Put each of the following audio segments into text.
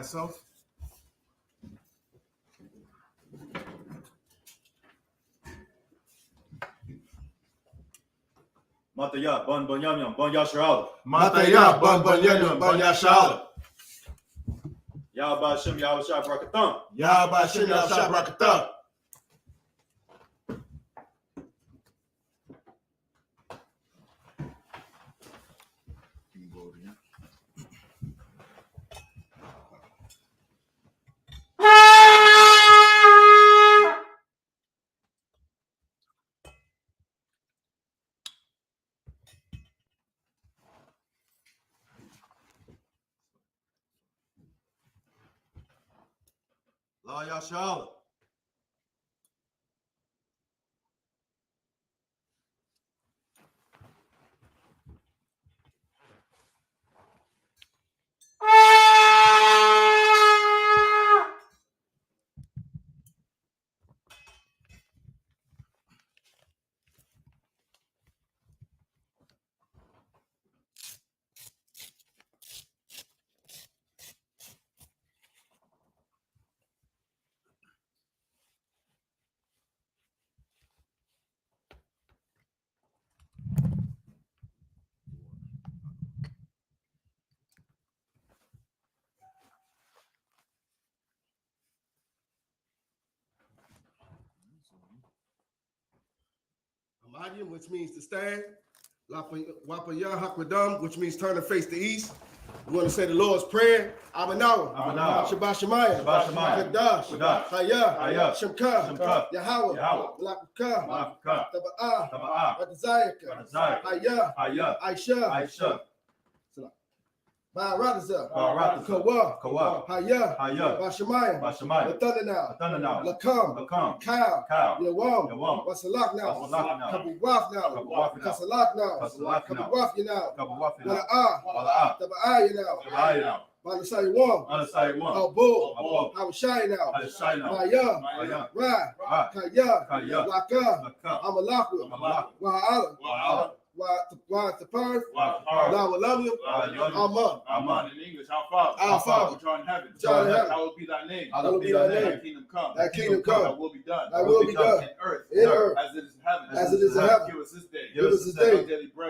myself. Mataya, Bon Bonyam, Bon Yashal. Mataya, Bon Bonyam, Bon Yashal. Yahba Shem Yahusha Brakatan. Yahba Shem Yahusha Brakatan. La Yashal. Amayim, which means to stand. Wapayah Hakwadam, which means turn to face the east. We want to say the Lord's Prayer. Abanawa. Shabbat Shemayah. Kadash. Hayah. Shemka. Yahweh. Lakka. Taba'ah. Radazayaka. Hayah. I.S.U.P.K. Ba'aradaza. Kawa. Hayah. Bashamayah. The thunder now. Lakam. Cow. Yawam. Wasalak now. Kabawaf now. Kasalak now. Kabawaf now. Wala'ah. Taba'ah now. Banasai Wam. Al-Bull. Hawashai now. Maya. Ra. Kaya. Laka. Amalaku. Wa'ala. Tapar. Lawalamium. Aman. In English, our Father, which art in heaven. Hallowed be thy name. Thy kingdom come. Thy kingdom come. Thy will be done. Thy will be done. In earth. As it is in heaven. As it is in heaven. Give us this day.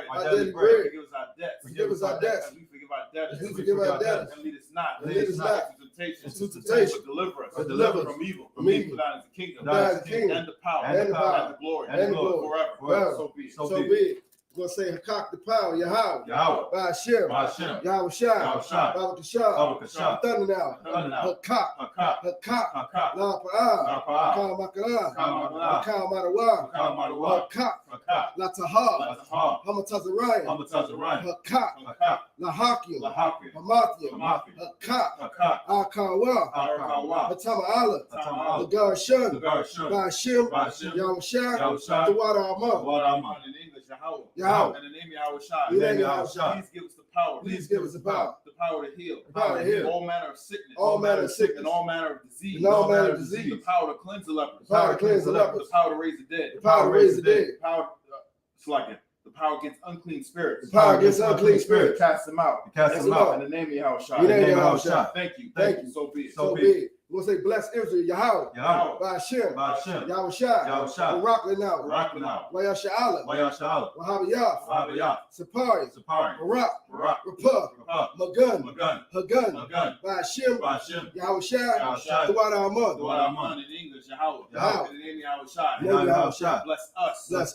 Our daily bread. Forgive us our debts. Forgive us our debts. As we forgive our debtors. As we forgive our debtors. And lead us not. Into temptation. But deliver us. From evil. For thine is the kingdom. And the power. And the glory. Forever. So be it. We're going to say Hakak the power, Yahweh. Ba'ashem. Yahushai. Babakashah. Thunder now. Hakak. La'pa'ah. Kal Madawa. Hakak. La'tahar. Hamatazariah. Hakak. Lahakim. Hamathim. Hakak. Akawa. Hatama'ala. The Shun. Ba'ashem. Yahushai. The water Amah. In English, Yahweh. Yahweh. And the name Yahushai. Please give us the power. The power to heal. All manner of sickness. And all manner of disease. The power to cleanse the lepers. The power to raise the dead. The power against unclean spirits. Cast them out. In the name of Yahushai. Thank you. So be it. We'll say, bless Israel, Yahweh. Ba'ashem. Yahushai. Rockland now. Wayasha'ala. Wahabiyah. Sapari. Barak. Rapah. Magun. Hagun. Ba'ashem. Yahushai. The water Amad. In English, Yahweh. In the name of Yahushai. Bless us.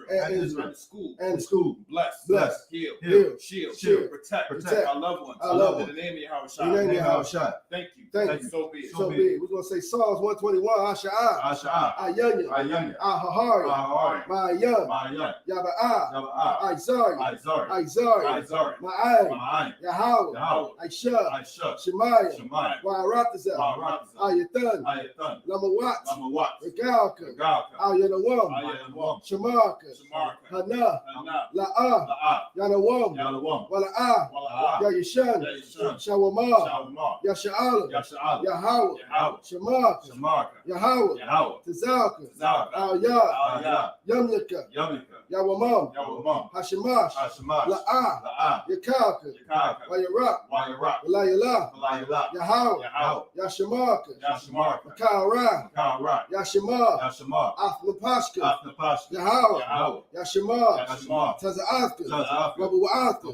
And Israel. And the school. Bless. Heal. Shield. Protect our loved ones. In the name of Yahushai. Thank you. So be it. We're going to say Psalms 121. Asha'ah. Ayanya. Ahahari. Ma'ayam. Yaba'ah. Izari. Ma'ay. Yahweh. I.S.U.P.K. Shemaya. Wa'arataza. Ayathan. Lamawat. Regalka. Al-Yanawam. Shamarka. Hana. La'ah. Yanawam. Wala'ah. Yayishan. Shawamah. Yasha'ala. Yahweh, Shemaka, Yahweh, Tzalka, Al-Yah, Yamyaka, Yawamam, Hashemash, La'ah, Yakalka, Wayarak, Walayala, Yahweh, Yashemaka, Makalra, Yashemah, Afnapashka, Yahweh, Yashemah, Taza'afka, Wabu'afka,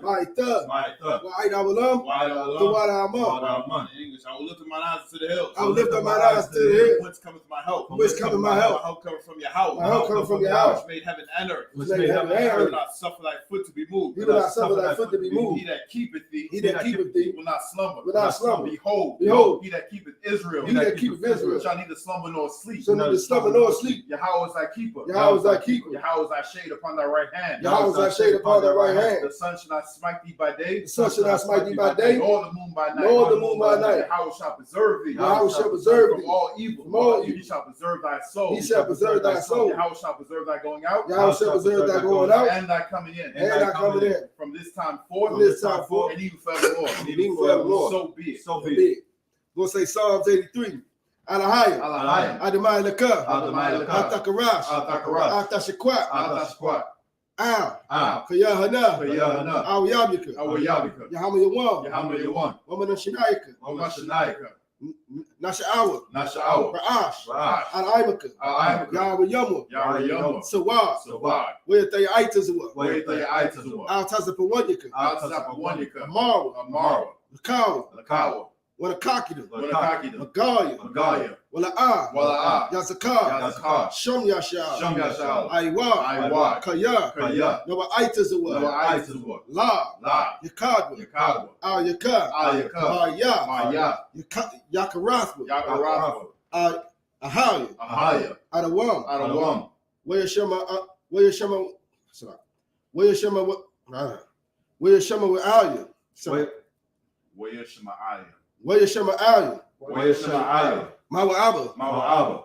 Ma'ita, Wa'idawalam, Tawada'amah. In English, I will lift up my eyes to the hills. I will lift up my eyes to the hill. Whence cometh my help? Whence cometh my help? My help cometh from Yahweh. My help cometh from Yahweh. Which made heaven and earth. Which made heaven and He will earth. not suffer thy foot to be moved. He will not suffer thy foot to be moved. He that keepeth thee, He that keepeth thee will not slumber. will not slumber. Behold, Behold, he that keepeth Israel, he that keepeth Israel shall neither slumber nor sleep. shall neither slumber nor sleep. Yahweh is thy keeper. Yahweh is thy keeper. Yahweh is thy shade upon thy right hand. Yahweh is thy shade upon thy right hand. The sun shall not smite thee by day. The sun shall not smite thee by day, Nor the moon by night. nor the moon by night. Yahweh shall preserve thee. Yahweh shall preserve from thee all evil. from all He evil. shall preserve thy soul. He shall preserve thy soul. Yahweh shall preserve thy going out. Yahweh shall preserve thy going out And thy coming in. and thy coming in. From this time forth. From this time forth. And even forevermore. And even forevermore. So be it. So be it. We'll say Psalms 83. Alahaya, Alahaya. Adamai Laka, Adamai Laka. Atakarash, Atakarash. Atashakwat, Atashquat. Al, Al. Yahanna, Yahanna. Al-Yabika, Awayabika. Yahama Yawam, Yahanna Yawan. Woman of Shinaika, Omashanaika. Nasha'awa, Nasha'awa. Ra'ash, Ra'ash. Al-Aimaka, Al-Aimaka. Yahweh Yamma, Yahweh Sawar, Sawad. where they Aitazwa, Where they Aitazwa. Al-Tazapawanyaka, Al-Tazapawanika. Amara, Amara. Lakawa, Lakawa. Wanakakida, Wanakakida. Magaya, Magaya. Wala'ah, Wala'ah. Yazakar, Yazakar. Shom Yashal, Shom Yashal. Aiwa, Aiwa. Kaya, Kaya. Noah Aitazwa, Noah Aitazwa. La, La. Yakadwa, Yakadwa. Al-Yaka, Al-Yaka. Maya, Maya. Yakarathwa, Yakarafa. Ahaya, Ahaya. Adawam, Adawam. Wayashema, Wayashema with Alia, Wayashemaiah. Wayashema Alia, Wayashemaiah. Mawa'aba, Mawa'aba.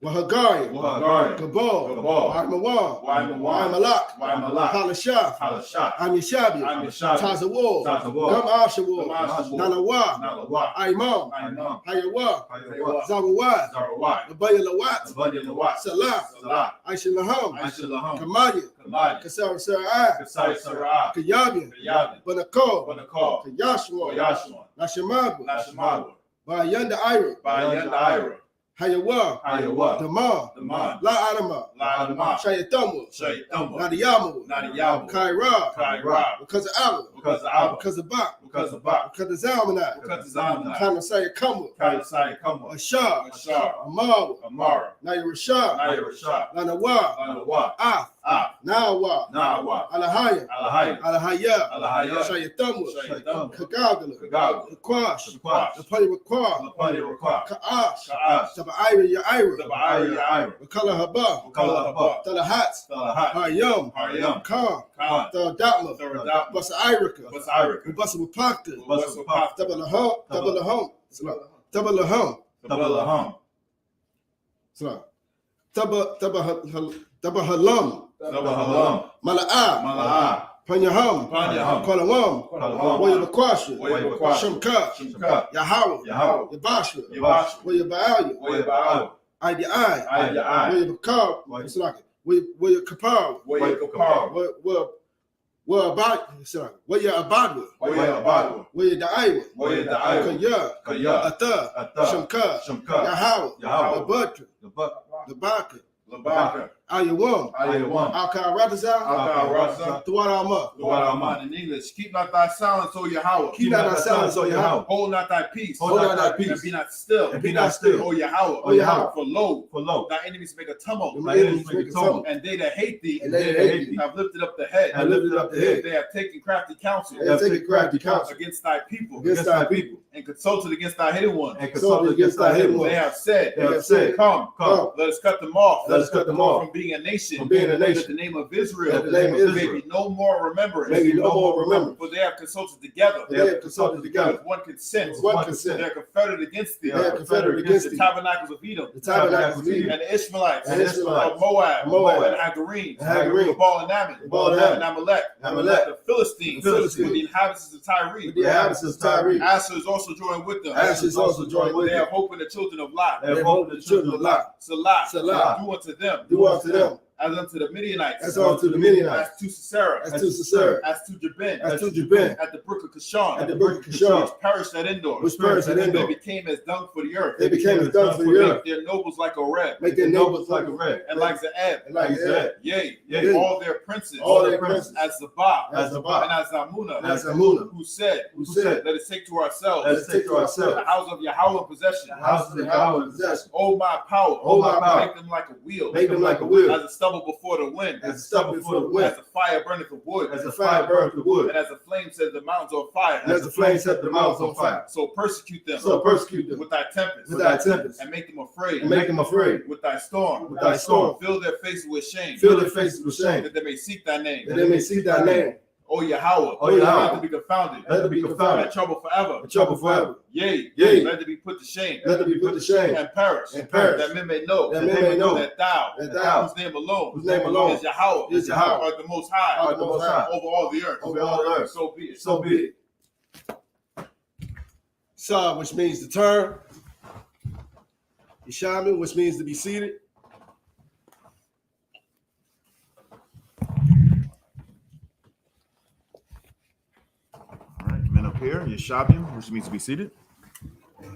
Wahagari, Wahagari. Gabal, Gabal. Waimawan, Waimawan. Waimalak, Waimalak. Halashah, Halashah. Amishabi, Amishabi. Tazawal, Tazawal. Gam Ashawal, Gam Ashawal. Nalawa, Nalawa. Aimam, Ainam. Hayawa, Hayawa. Zawawad, Zarawai. Nabaya Lawat, Abadi Lawat. Salah, Salah. Aishalaham, Aishalaham. Kamaya, Kamadi. Kasar Sarah, Kasai Sarah. Kayabi, Kayabi. Banako, Banakal. Kayashwa, Yashua. Nashamabu, Nashamawa. Bayanda Ira, Bayanda Ira. Hayawa, Hayawa. Damar, Daman. La Adama, La Adama. Shayatamu, Shaytamba. Nadiyamu, Nadiyamu. Kaira, Kaira. because of Allah, Because of Abba. because of Bak, Because of Bak. because of Zalmanai, Because of Zalmanai. kind of say Kamu, Kaisai Kamba. Ashar, Ashar. Amar, Amara. Naya Rashad, Naya Rashad. Lanawa, Lanawa. Af, Ah. Nawa, Nawa. Alahaya, Alahaya. Alahaya, Alahaya. Shayatamu, Shaytamba. Kagagala, Kagawa. Kwash, Kwash. the Pali Kwa, Lapani Rakwa. Kaash, Ka'ash. Tabaira Yaira, Tabairi Ira. Makala Haba, Kala Haba. Talahat, Salahat. Hayam, Haryam. Khan, Khan. Datma, Thuradapma. Basa Irika, Bas Irika. Basa Wapaka, Bas Wapaka. Tabalaham, Tabalaham, Tabalaham, Tabalaham. Tabahalam, Tabahalam. Mala'a, Mala'a. Panyaham, Panyaham. Kolawam, Kolawam. Wayabakwasha, Wayabakwasha. Shamka, Shimka. Yahweh, Yahweh. Yabashra, Yabashra. Wayabaaya, Wayaba'al. Idi, Ai. Wayabakar, it's like Wayakapar, Wayakapar. Where about, where you abadwa, Wayabadwa. where you da'aywa, Wayada'aywa. Kaya, Kaya. Ata, Ata. Shamka, Shamka. Yahweh, Yahweh. the Butcher, the Baka, Labaka. Ayawam, Ayawan. Al-Karadazah, Al-Karadazah. Tuwarama. Duaraman. In English, keep not thy silence, O Yahweh. Keep not thy silence, O Yahweh. Hold not thy peace. Hold not thy peace. And be not still. And be not still. O Yahweh. O Yahweh. For lo, For lo, thy enemies make a tumult. Thy enemies make a tumult. And they that hate thee, And they that hate thee have lifted up the head. have lifted up the head. They have taken crafty counsel They have taken crafty counsel against thy people. against thy people. And consulted against thy hidden ones. and consulted against thy hidden ones. They have said, They have said, Come, Come, let us cut them off. let us cut them off From being being a nation, that the name of Israel, that the name of may Israel be no more remembrance, may be no more remembrance. for they have consulted together, with one consent, they are confederate against thee, the tabernacles of Edom, and the Ishmaelites, of Moab, and Hagarenes, Gebal and Ammon, and Amalek, the Philistines, with the inhabitants of Tyre. Asher is also joined with them. They have hope in the children of Lot. Salah, do unto them as unto the Midianites, as to Sisera, as to Jabin, at the brook of Kishon, which perished at Endor. They became as dung for the earth. Make their nobles like a red, and like Zaeb. Yea, all their princes, as Zabah, and as Zamunah, who said, let us take to ourselves the house of Yahweh in possession. Oh my power, make them like a wheel, as a stubble before the wind, as a fire burneth the wood, and as a flame sets the mountains on fire. So persecute them with thy tempest, and make them afraid with thy storm. Fill their faces with shame, that they may seek thy name. O Yahweh, let them be confounded, and trouble forever. Yea, let them be put to shame, and perish, that men may know, that thou, whose name alone is Yahweh, art the most high, over all the earth. So be it. Sa, which means to turn. Yishami, which means to be seated. All right, men up here, Yeshabim, which means to be seated.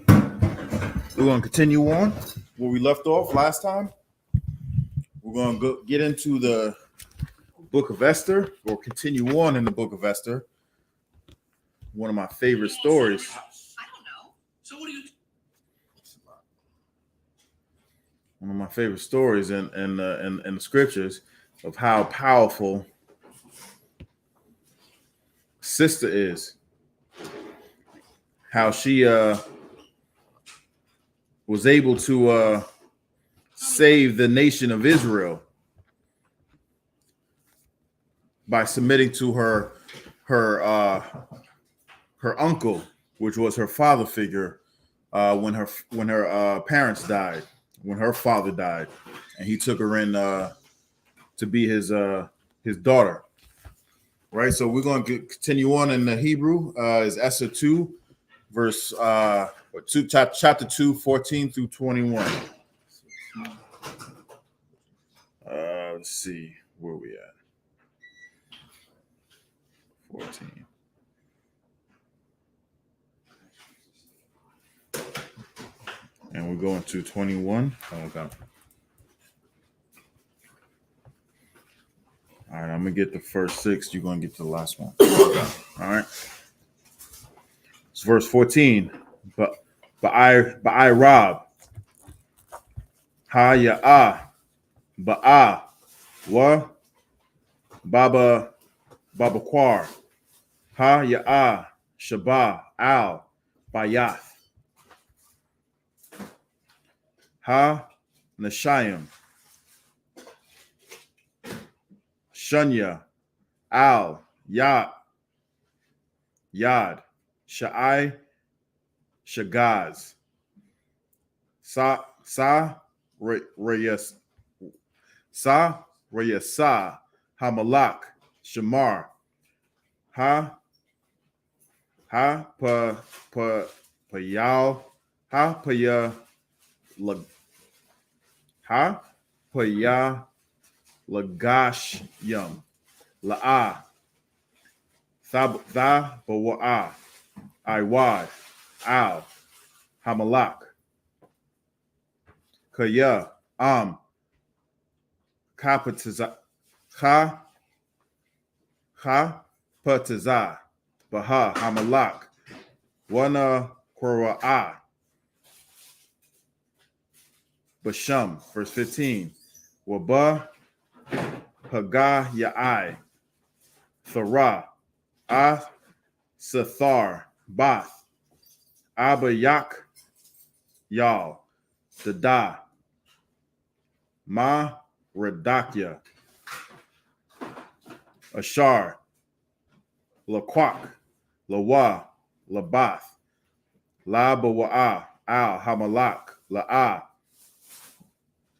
We're going to continue on where we left off last time. We're going to get into the book of Esther, or continue on in the book of Esther. One of my favorite stories. I don't know. So what do you? One of my favorite stories in the scriptures of how powerful sister is. How she was able to save the nation of Israel by submitting to her uncle, which was her father figure, when her parents died, when her father died, and he took her in to be his daughter. Right, so we're going to continue on in the Hebrew. Is Esther 2, verse 2, chapter 2, 14 through 21. Let's see where we at. 14. And we're going to 21. Okay. All right, I'm gonna get the first 6. You're gonna get to the last one. Okay. All right. It's verse 14. But I Rob. Ha ya ba'a wa baba kwar. Ha ya shaba al bayath. Ha nashayim. Shunya, Al, Yad, Sha'ai, Shagaz, Reyasa, Hamalak, Shamar, Paya Lagash Yum. La'a, Tha Bawa'a, Iwad, Al, Hamalak, Kaya, Kapatiza, Patiza, Baha, Hamalak, Wana Kora'a, Basham, verse 15, Waba, Haga Ya'ai, Thara, Sathar, Bath, Abayak, Yal, Dada, Ma, Radakia, Ashar, Laquak, Lawa, Labath, Labawa'a, Al, Hamalak, La'a,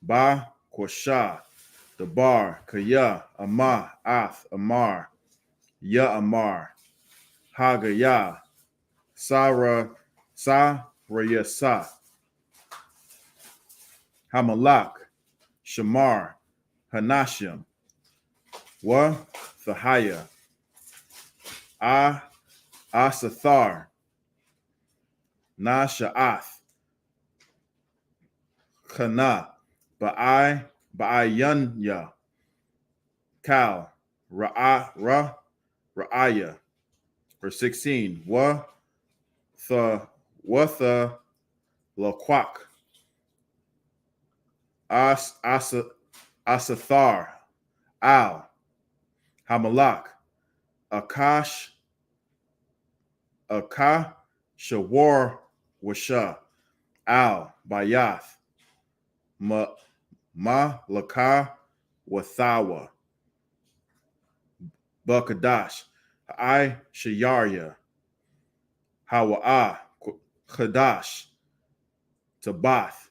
Ba, Quasha, Dabar, Kaya, Amah, Ath, Amar, Ya Amar, Hagaya, Sarah, Rayasa, Hamalak, Shamar, Hanashim, Wa, Thahaya, Asathar, Nasha'ath, Kana, Ba'ayanya, Kal, Ra'aya. Verse 16, Wa, Laquak, Asathar, Al, Hamalak, Akash, Shawar, Washa, Al, Bayath, Laka, Wathawa, Bakadash, Shayarya, Hawa'a, Kadash, Tabath,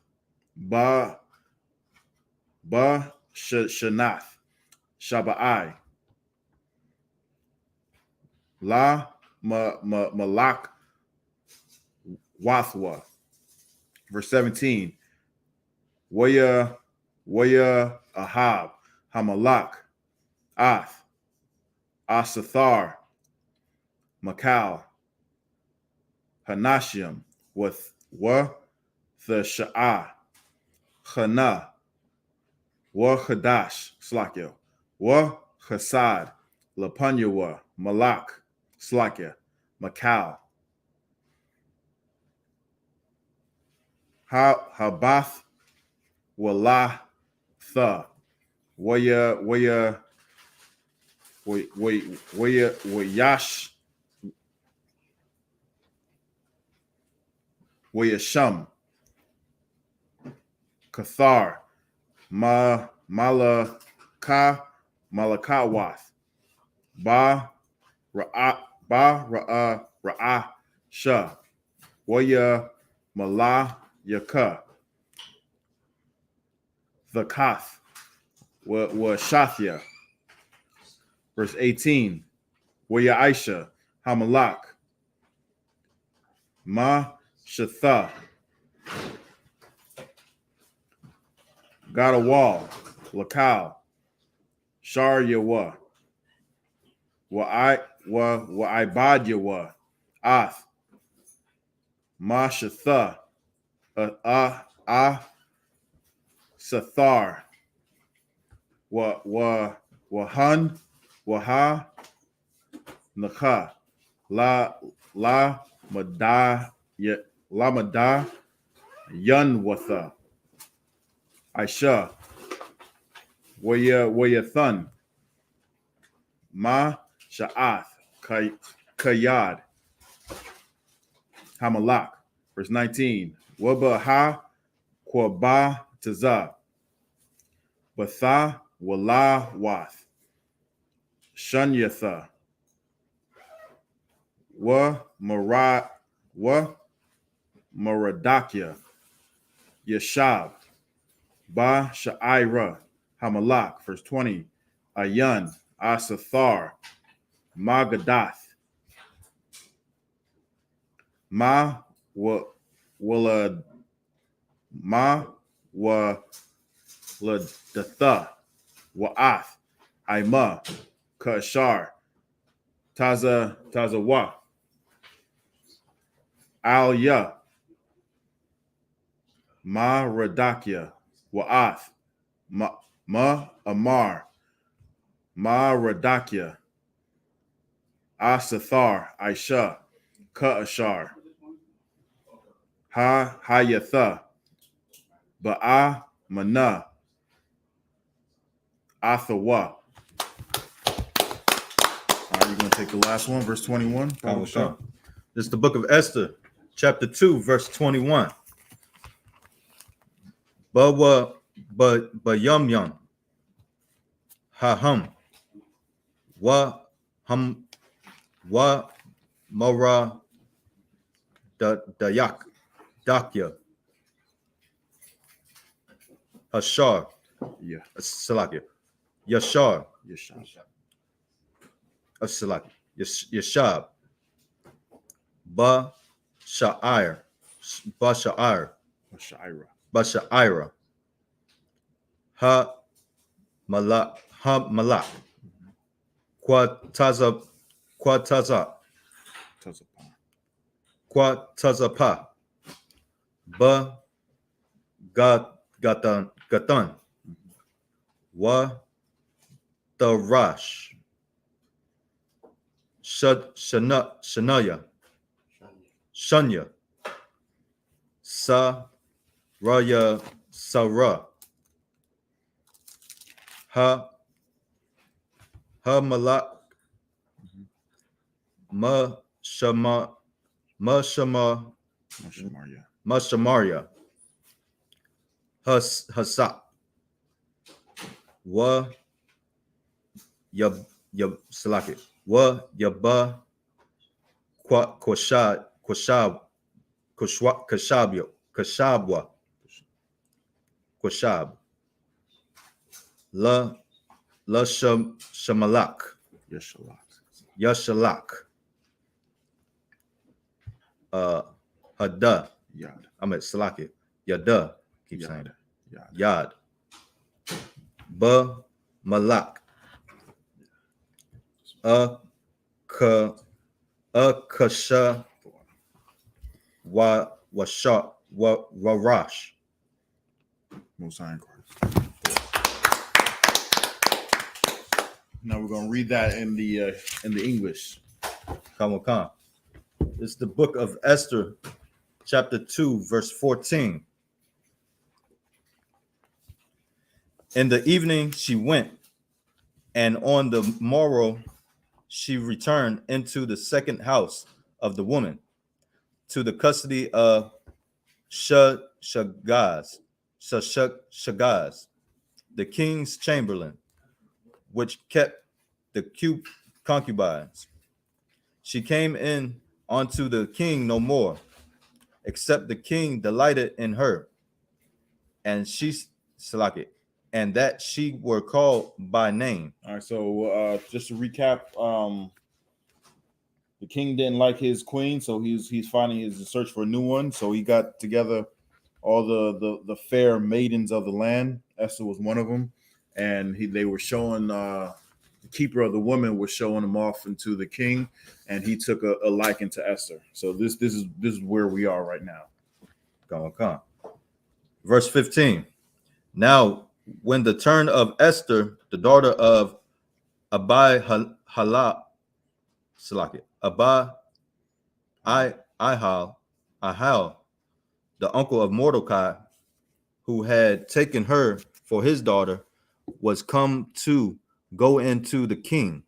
Shanath, Shabai, Malak, Wathwa. Verse 17, Waya, Ahab, Hamalak, Ath, Asathar, Makal, Hanashim, with the Sha'ah, Chana, Chadash, Slakya, Chasad, Lapanyawa, Malak, Slakya, Makal, Habath, Wala, Tha, Wayash, Wayasham, Kathar, Malakawath, Ra'a, Sha, Waya, Yaka, the Kath, Shathya. Verse 18, Waya Aisha, Hamalak, Shatha, got a wall, Lakal, Shar Yawa, Wa'ibad Yawa, Ath, Shatha, Sathar, Wahan, Waha, Nakha, La Madah, Yunwatha, Aisha, Wayathan, Sha'ath, Kayad, Hamalak. Verse 19, Wabaha, Kwaba, Tazah, Batha, Wala, Wath, Shunyatha, Maradakia, Yeshab, Ba Sha'ira, Hamalak. Verse 20, Ayun, Asathar, Magadath, Ladatha, Wa'ath, Ima, Kashar, Tazawa, Al-Ya, Radakia, Wa'ath, Amar, Radakia, Asathar, Aisha, Ka'ashar, Hayatha, Ba'a, Mana, Athawa. All right, you're going to take the last one, verse 21. This is the book of Esther, chapter 2, verse 21. Yum, Haham. Wa hum. Wa mora dayak. Dakya. Hashar. Yeah. Salakia. Yashar. Yeshab. Salakia. Yashab. Ba Sha'ir. Ba Sha'ir. Shaira. Ba Sha'ira. Ha Malak. Ha Malak. Quataza. Quataza. Tazapah. Quatazapa. Ba Gatan. Wa Darash. Shanaya. Shanya. Sa Raya Sarah. Ha Malak. Ma Shama. Mashamaria. Mashamaria. Hasap. Wa Salaki. Wa Yaba Kwashab. La Shamalak. Yashalak. Hada. Yad. I'm at Salaki. Yada. Keep saying Yad. that. Yad. Yad. Ba Malak. Kasha Washa Warash. Most High in Christ. Now we're gonna read that in the English. Come on. It's the book of Esther, chapter 2, verse 14. In the evening she went, and on the morrow she returned into the second house of the woman, to the custody of Shagaz, the king's chamberlain, which kept the concubines. She came in unto the king no more, except the king delighted in her, and she selected, and that she were called by name. All right, so just to recap, the king didn't like his queen, so he's finding his search for a new one. So he got together all the fair maidens of the land. Esther was one of them, and they were showing the keeper of the woman was showing him off into the king, and he took a liking to Esther. So this is where we are right now. Come on. Verse 15. Now, when the turn of Esther, the daughter of Ahal, the uncle of Mordecai, who had taken her for his daughter, was come to go into the king,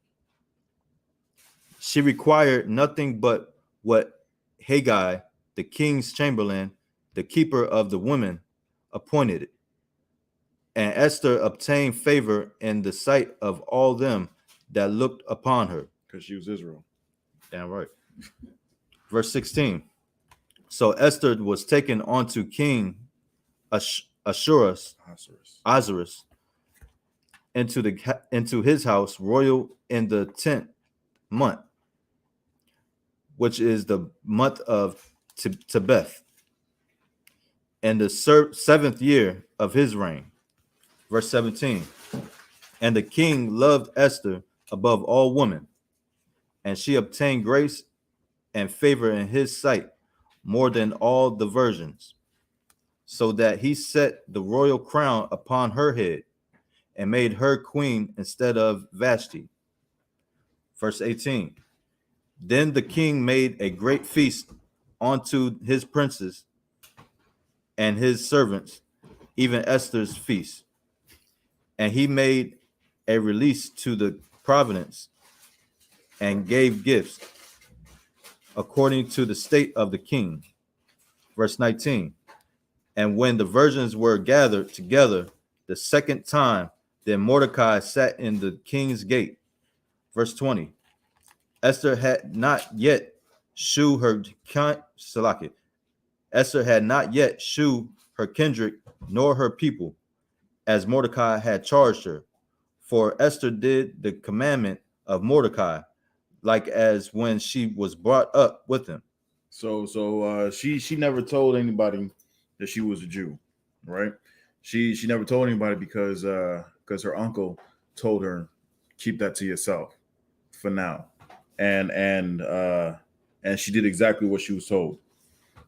she required nothing but what Haggai, the king's chamberlain, the keeper of the women, appointed it. And Esther obtained favor in the sight of all them that looked upon her. Because she was Israel. Damn right. Verse 16. So Esther was taken unto King Ahasuerus into his house royal in the 10th month, which is the month of Tebeth, in the 7th year of his reign. Verse 17. And the king loved Esther above all women, and she obtained grace and favor in his sight more than all the virgins, so that he set the royal crown upon her head and made her queen instead of Vashti. Verse 18. Then the king made a great feast unto his princes and his servants, even Esther's feast. And he made a release to the province and gave gifts according to the state of the king. Verse 19. And when the virgins were gathered together the second time Then Mordecai sat in the king's gate. Verse 20. Esther had not yet shew her Esther had not yet shew her kindred nor her people, as Mordecai had charged her. For Esther did the commandment of Mordecai, like as when she was brought up with him. So she never told anybody that she was a Jew, right? She never told anybody because her uncle told her, keep that to yourself for now. And she did exactly what she was told,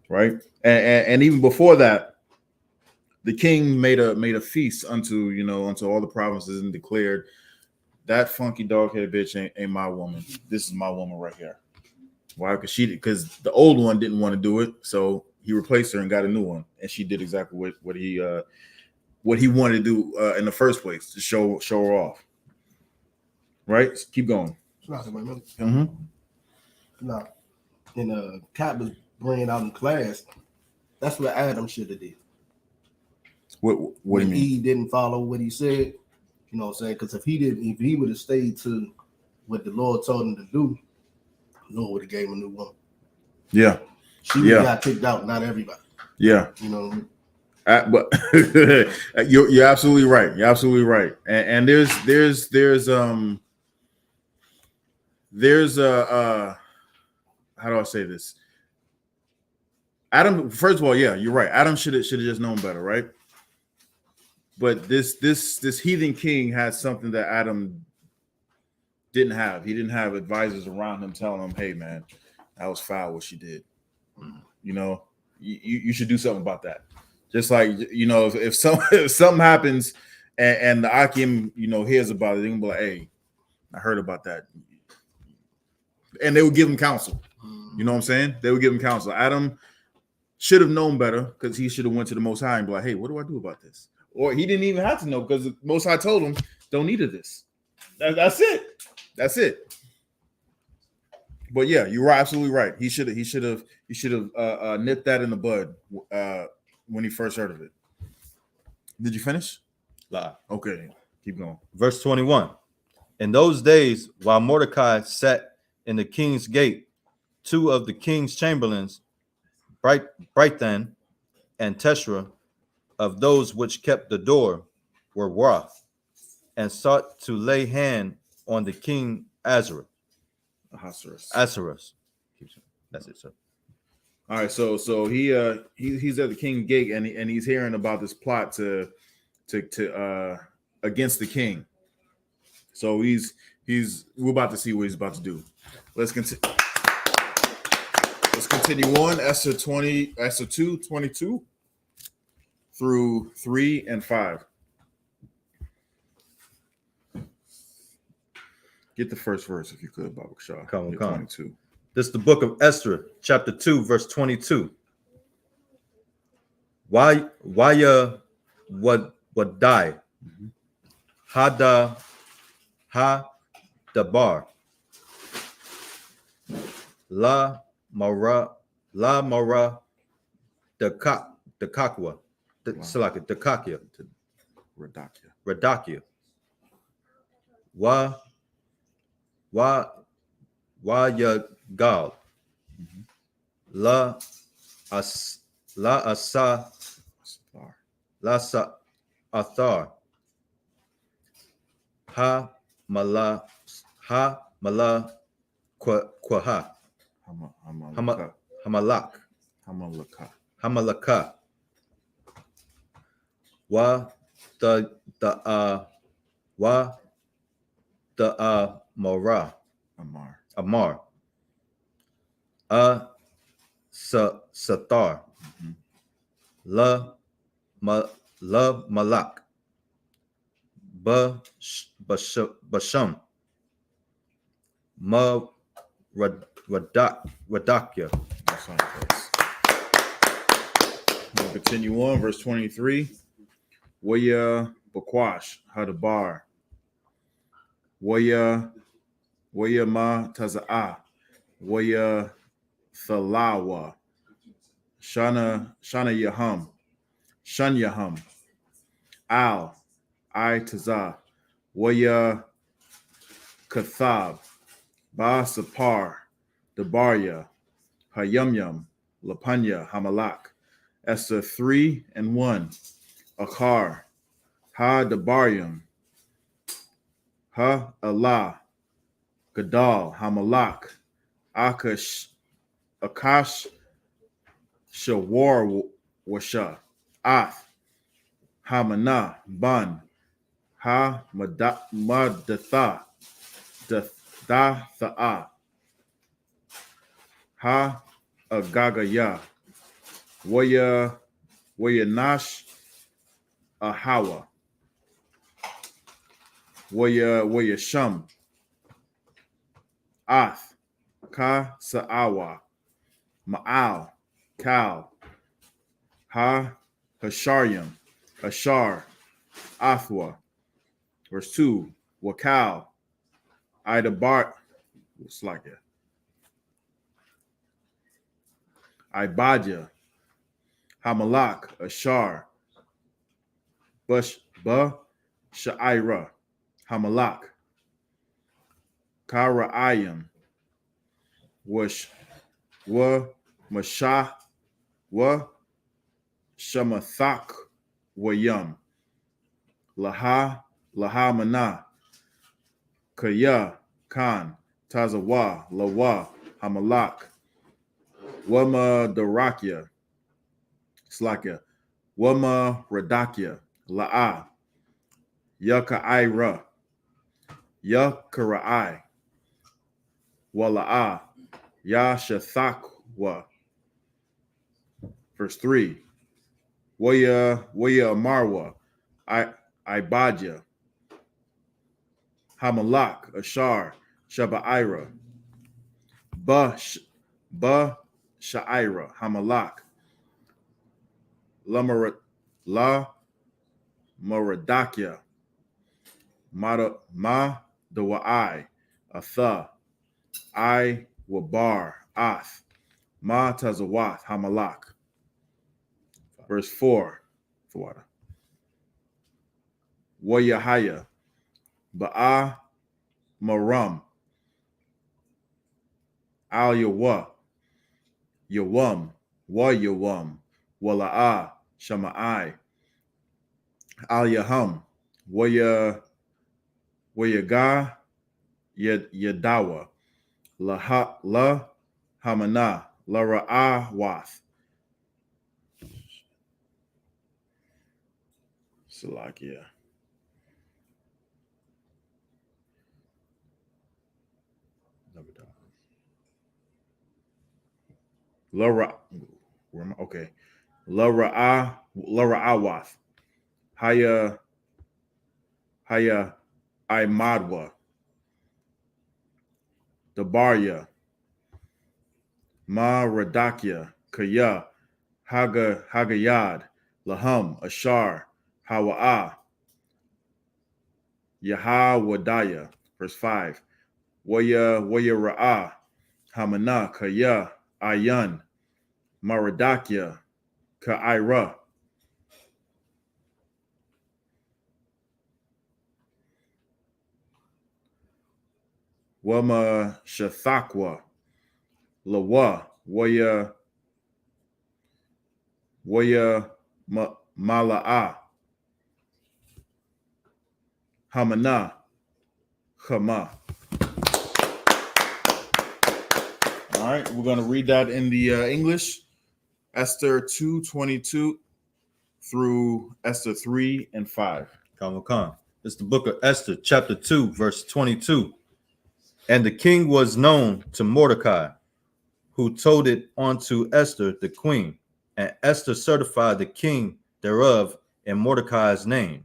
right? And even before that, the king made a feast unto all the provinces and declared, that funky dog-headed bitch ain't my woman. This is my woman right here. Why? Because the old one didn't want to do it, so he replaced her and got a new one, and she did exactly what he wanted to do in the first place, to show her off. Right? Keep going. Mm-hmm. Now, and Cap was bringing out in class. That's what Adam should have did. What do you mean? He didn't follow what he said. You know what I'm saying? Because if he would have stayed to what the Lord told him to do, the Lord would have gave him a new woman. Yeah. She would have got kicked out, not everybody. Yeah. You know what I mean? But you're absolutely right. You're absolutely right. And there's how do I say this? Adam, first of all, yeah, you're right. Adam should have just known better, right? But this heathen king had something that Adam didn't have. He didn't have advisors around him telling him, "Hey, man, that was foul what she did. You know, you should do something about that." Just like, if something happens and the Akim, hears about it, they can be like, "Hey, I heard about that," and they would give him counsel. You know what I'm saying? They would give him counsel. Adam should have known better, because he should have went to the Most High and be like, "Hey, what do I do about this?" Or he didn't even have to know, because the Most High told him, "Don't need of this." That's it. That's it. But yeah, you're absolutely right. He should have nipped that in the bud when he first heard of it. Did you finish? Lie. Okay, keep going. Verse 21. In those days, while Mordecai sat in the king's gate, two of the king's chamberlains, Brighthan and Teshra, of those which kept the door, were wroth, and sought to lay hand on the king Ahasuerus. That's it, sir. All right, so he's at the king's gate, and he's hearing about this plot to against the king. So we're about to see what he's about to do. Let's continue on. Esther 2, 22 through 3 and 5. Get the first verse if you could, Baba Shah. Come. 22. This is the book of Esther, chapter 2, verse 22. Why what die? Ha dabar. La mara the kakwa. The kakia. Radakia. Wa ya gal. La asa athar. Ha mala kwaha. Hamalaka. Wa the mara. Amar. Satar. La malak. Basham. Ma radakya. We'll continue on, verse 23. Waya bakwash hadabar. Waya ma taza'a. Waya thalawa. Shana yaham. Shan yaham. Al I tazah. Waya Kathab, Ba Sapar, Dabarya, Hayumyum, Lapanya, Hamalak, Esther 3:1, Akar, Ha Dabaryum, Ha Allah, Gadal, Hamalak, Akash, Shawar Washa, Ath, Hamana, Ban, Ha Madatha, Datha, Ha Agagaya, Waya Nash, Ahawa, Waya Shum, Ath, Ka Sa'awa, Ma'al, Kal, Ha Hasharyam, Ashar, Athwa. Verse 2, Wakal, Idabar, it's like it. Ibadja, Hamalak, Ashar, Ba Sha'ira, Hamalak, Kara'ayim, Wash, Wa Mashah, Wa Shamathak, Wayum, Laha Mana, Kaya, Khan, Tazawa, Lawa, Hamalak, Wama Darakya, Slakya, Wama Radakya, La'a, Yaka'ira, Yakara'ai, Wala'a, Yashathakwa. Verse 3, Waya Amarwa, Ibadja, Hamalak, Ashar, Shaba'ira, Ba Sha'ira, Hamalak, La Maradakya, Ma Dawa'ai, Atha, I Wabar, Ath, Ma Tazawath, Hamalak. Verse 4, Wayahaya, Ba'a Maram, Al Yawa, Yawam, Wa Yawam, Wala'a, Shama'ai, Al Yaham, Wayaga, Yadawa, La Hamana, La Ra'awath. Salakia. Okay. La Ra'awath. Haya Imadwa. Dabarya. Ma Radakya. Kaya. Hagayad. Laham. Ashar. Hawa'ah. Yahawadaya. Verse 5. Waya Ra'ah. Hamana. Kaya. Ayan. Maradakya. Ka'ira. Wama Shathakwa, Lawa, Waya Mala'a, Hamana, Chama. All right, we're going to read that in the English. Esther 2:22 through Esther 3:5. Come. It's the book of Esther, chapter 2, verse 22. And the king was known to Mordecai, who told it unto Esther the queen, and Esther certified the king thereof in Mordecai's name.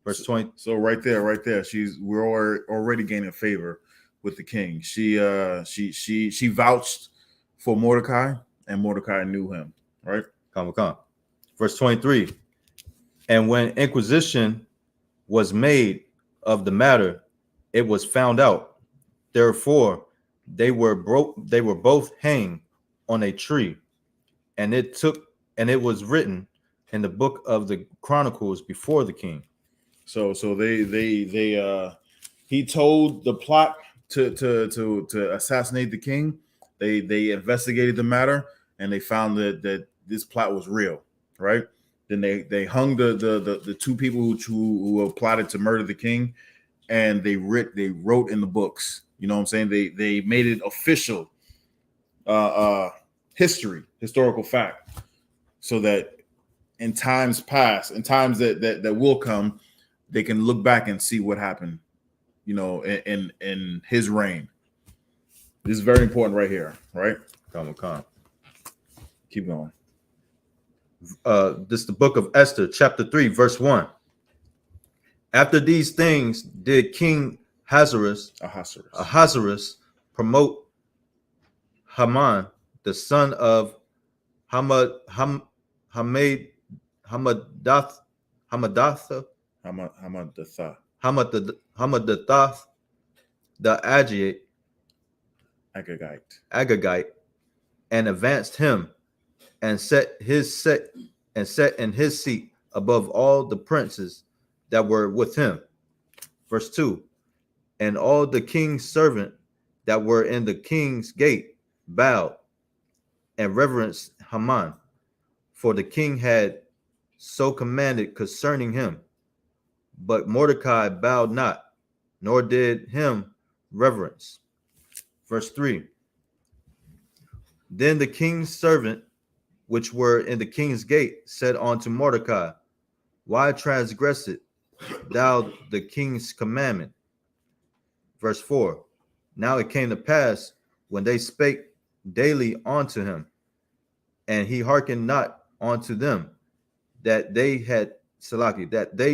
Verse 20. So right there, we're already gaining favor with the king. She vouched for Mordecai, and Mordecai knew him. Right. Come. Verse 23. And when inquisition was made of the matter, it was found out. Therefore, they were both hanged on a tree, and it was written in the book of the Chronicles before the king. So he told the plot to assassinate the king. They investigated the matter and they found that this plot was real, right? Then they hung the two people who plotted to murder the king, and they wrote in the books. You know what I'm saying? They made it official historical fact, so that in times past, in times that will come, they can look back and see what happened, you know, in his reign. This is very important right here, right? Come. Keep going. This is the book of Esther, chapter 3, verse 1. After these things did King Ahasuerus promote Haman, the son of Hamadath, the Agagite, and advanced him and set in his seat above all the princes that were with him. Verse 2. And all the king's servant that were in the king's gate bowed and reverenced Haman, for the king had so commanded concerning him. But Mordecai bowed not, nor did him reverence. Verse 3. Then the king's servant, which were in the king's gate, said unto Mordecai, Why transgressed thou the king's commandment? Verse 4. Now it came to pass, when they spake daily unto him, and he hearkened not unto them, that they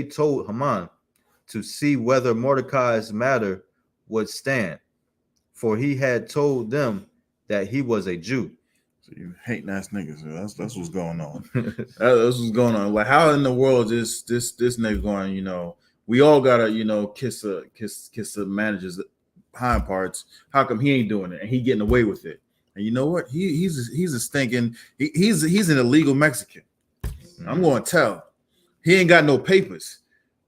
told Haman to see whether Mordecai's matter would stand, for he had told them that he was a Jew. So you hating ass niggas. That's what's going on. That's what's going on. Like, how in the world is this nigga going? You know, we all gotta, you know, kiss the manager's hind parts. How come he ain't doing it and he getting away with it? And you know what? He's a stinking. He's an illegal Mexican. I'm going to tell. He ain't got no papers.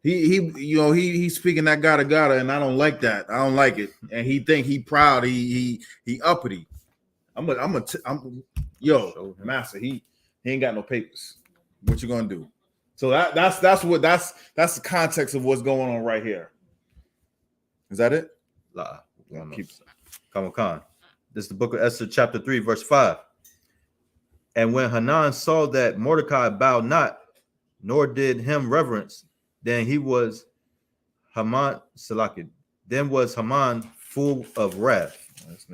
He's speaking that gotta, and I don't like that. I don't like it. And he think he proud. He uppity. Master. He ain't got no papers. What you gonna do? So that's the context of what's going on right here. Is that it? Come on. This is the book of Esther, chapter 3, verse 5. And when Hanan saw that Mordecai bowed not, nor did him reverence, then was Haman full of wrath. This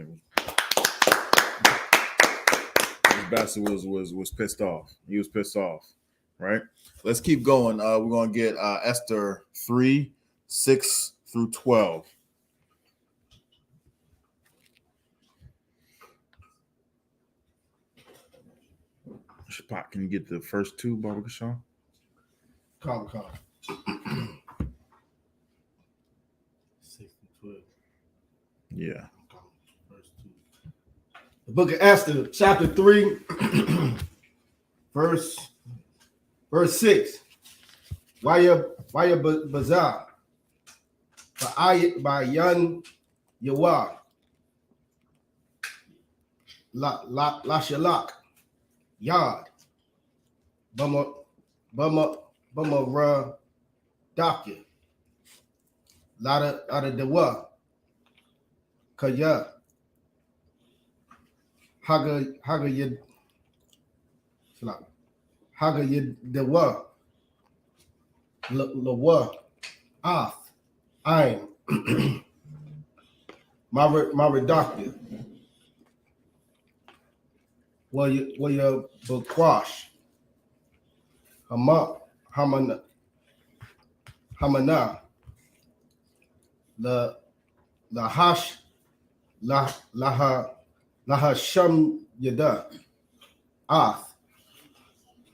bastard was pissed off. He was pissed off, right? Let's keep going. We're gonna get Esther 3, 6 through 12. Shapak, can you get the first two, Baba Kashaw? Calm. 6 to 12. Yeah. The book of Esther, chapter 3, verse 6. Waya Bazar by Yan Yawar La Shalak Yard Bama Ra Doctor Lada Dewa Kaya Haga Yid Dewa Lawa Af I'm my doctor. Well, you Bakwash Hamana the Hash Laha Sham Yada Ath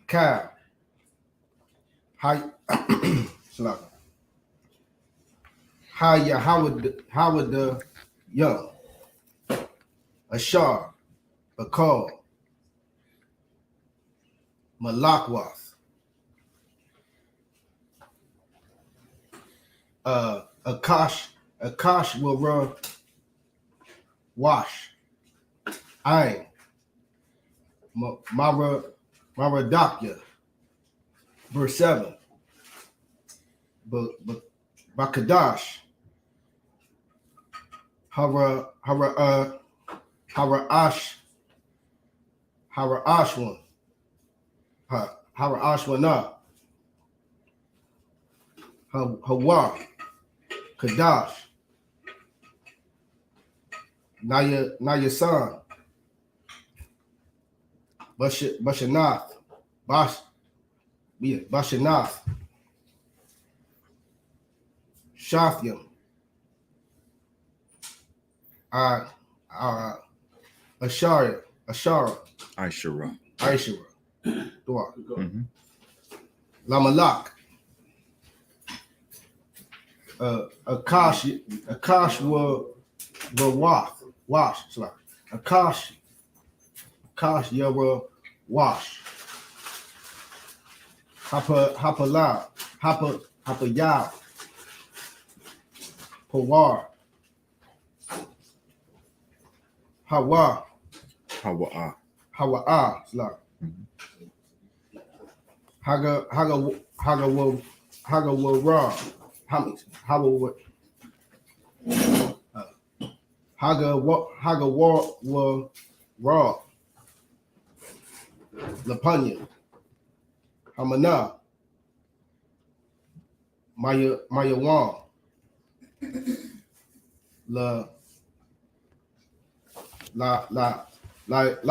Ka Hi Howard the Young Ashar Bakal Malakwath Akash will wash. Ain. Maradakya. Verse 7. Bakadash. Ashwan. Ashwana. Hawa. Kadash. Nayasan. Bashanath. Bashanath. Shafyam. Ashara. Ishara. Dua. Mm-hmm. Lamalak. Akash will wash. Sorry. Akash will wash. Hapayah. Pawar. Hawa. Sorry. Haga will raw. Haga will raw. Lapanya. Hamana. Mayawan. La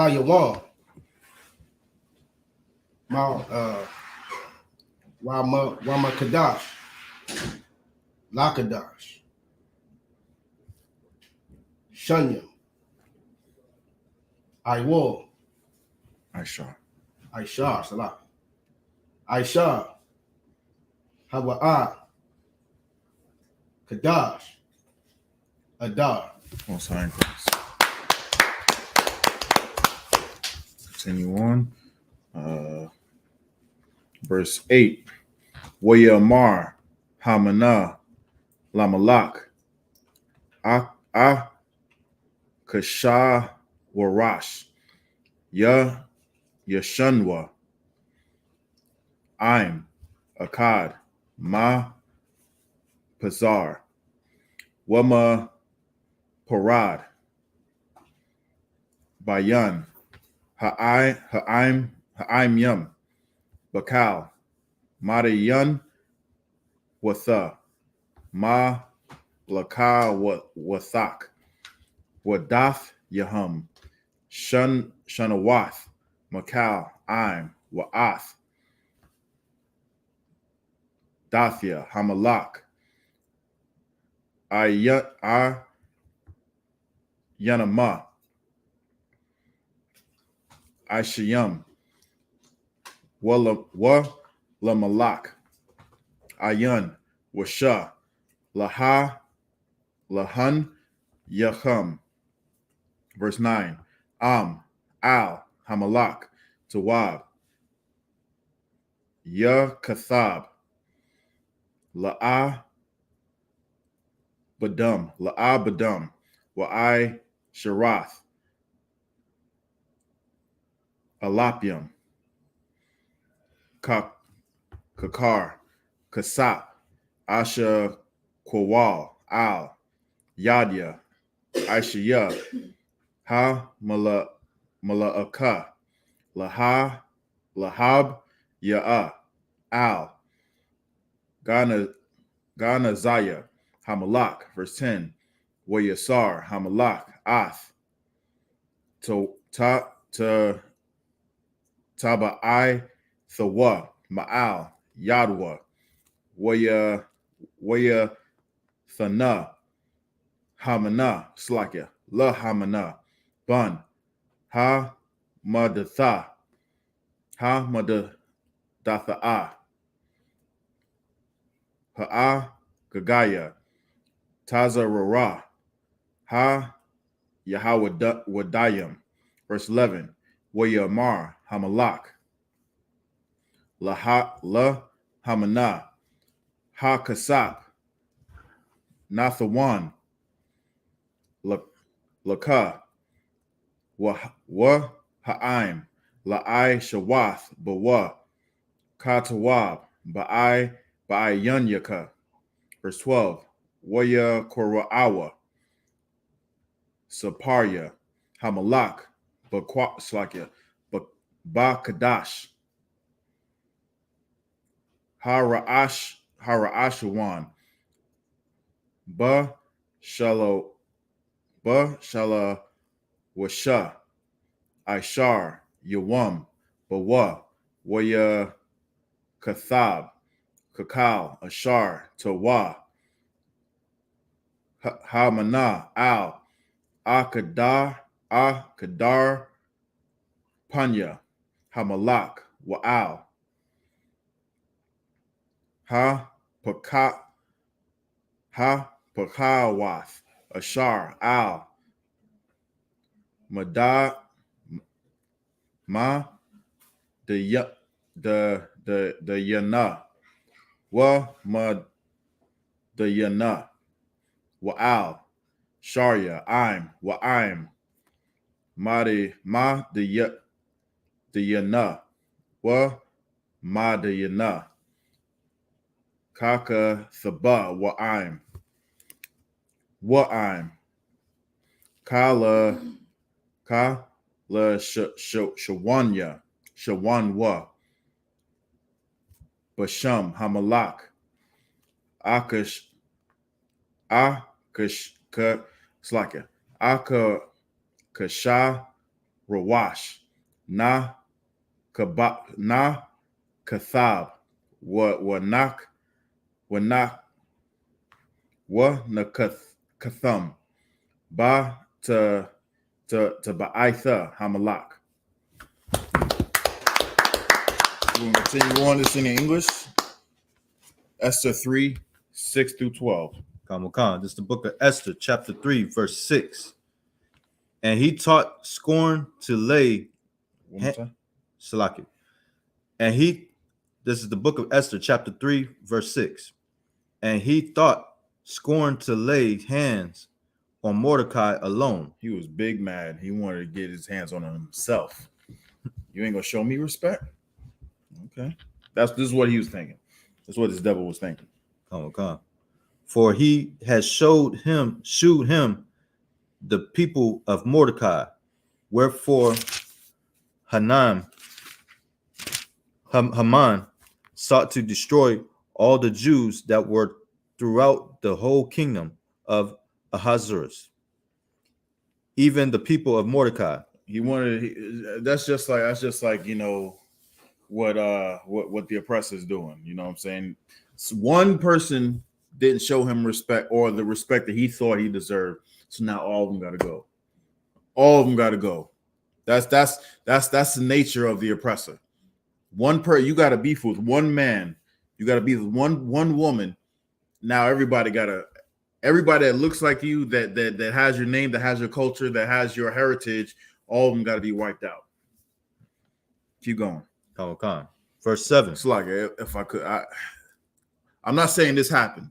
Yawan. Wama Kadash. Lakadash. Shunyam. Iwal. Aisha. Salah. Aisha. Hawa'a. Kadash. Adar. Most high in Christ. Continue on. Verse 8. Wayamar. Hamana. Lamalak. Kasha Warash. Yashanwa. Aim. Akkad. Ma Pazar. Wama Parad. Bayan. Ha'im Yum. Bakal. Madayan Watha. Ma Laka Wathak. Wadath Yahum. Shanawath. Makal. Aim. Wa'ath. Dathia. Hamalak. Yanama. Ishayam. Lamalak. Ayan. Washa. Lahan. Yacham. Verse 9. Al. Hamalak. Tawab. Kathab. Badum. Wa'ai Sharath. Alapium. Kakar. Kasap. Asha Kwawal. Al. Yadya. Aishaya. Ha Mala'aka. Lahab. Ya'a. Al. Ganazaya. Hamalak. Verse 10. Wayasar. Hamalak. Ath. Taba'ai. Thawa. Ma'al. Yadwa. Waya Thana. Hamana. Slakya. La Hamana. Bun. Ha Madatha. Datha'ah. Ha'a Gagaya. Taza Rara. Ha Yahawadayim. Verse 11. Wayamar Hamalak. La Hamana. Ha Kasap. Nathawan, Laka, Wa Ha'im, La'ai Shawath, Bawa, Katawab, Ba'ai Yunyaka. Verse 12. Waya Kora'awa, Saparya, Hamalak, Slakya, Ba-Kadash, Hara'ashawan, Ba-Shala Washa, Ishar, Yawam, Bawa, Waya Kathab, Kakal, Ashar, Tawa, Hamana, Al, Akadar, Panya, Hamalak, Wa'al, Pakawath, Ashar, Al, Mada, Ma, the Yana, Wa Ma the Yana, Wa'al, Sharia, I'm, Wa'im, Ma the Yana, Wa Ma the Yana, Kaka Thaba, Wa'im, Kala Shawanya, Shawanwa, Basham, Hamalak, Slaka, Kasha, Rawash, Na Kathab, Nakatham, Ba to Ba'itha, Hamalak. We're going to continue on this in English. Esther 3, 6 through 12. This is the book of Esther, chapter 3, verse 6. And he taught scorn to lay. One more time. Salaki. This is the book of Esther, chapter 3, verse 6. And he thought scorn to lay hands on Mordecai alone. He was big mad. He wanted to get his hands on himself. You ain't gonna show me respect? Okay. This is what he was thinking. That's what this devil was thinking. For he has shewed him the people of Mordecai. Wherefore Haman sought to destroy all the Jews that were throughout the whole kingdom of Ahasuerus, even the people of Mordecai. He wanted. That's just like what the oppressor is doing. You know what I'm saying? So one person didn't show him respect, or the respect that he thought he deserved. So now all of them got to go. All of them got to go. That's the nature of the oppressor. You got to beef with one man. You got to be with one woman. Now everybody that looks like you, that has your name, that has your culture, that has your heritage, all of them got to be wiped out. Keep going. Verse 7. It's like, if I could, I'm not saying this happened,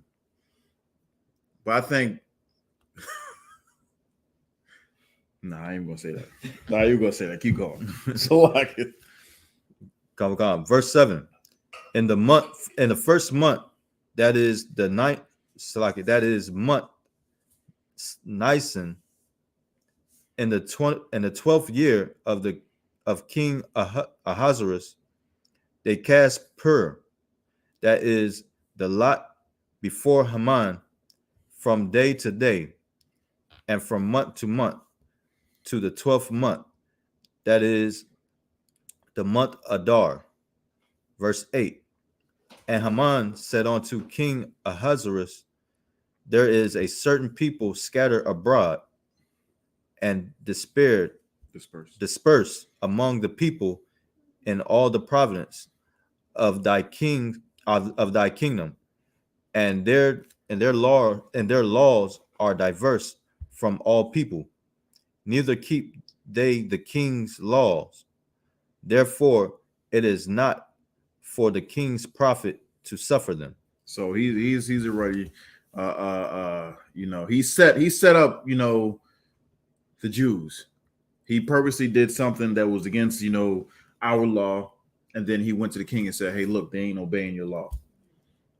but I think. Nah, I ain't gonna say that. Nah, you're gonna say that. Keep going. So like it. Verse 7. In the first month, that is the ninth, that is month Nisan, in the 12th year of King Ahasuerus, they cast Pur, that is the lot, before Haman, from day to day, and from month to month, to the 12th month, that is the month Adar. Verse 8. And Haman said unto King Ahasuerus, there is a certain people scattered abroad and dispersed among the people in all the province of thy kingdom, and their laws are diverse from all people, neither keep they the king's laws. Therefore it is not for the king's profit to suffer them. So he's already he set up, the Jews. He purposely did something that was against, our law, and then he went to the king and said, "Hey, look, they ain't obeying your law."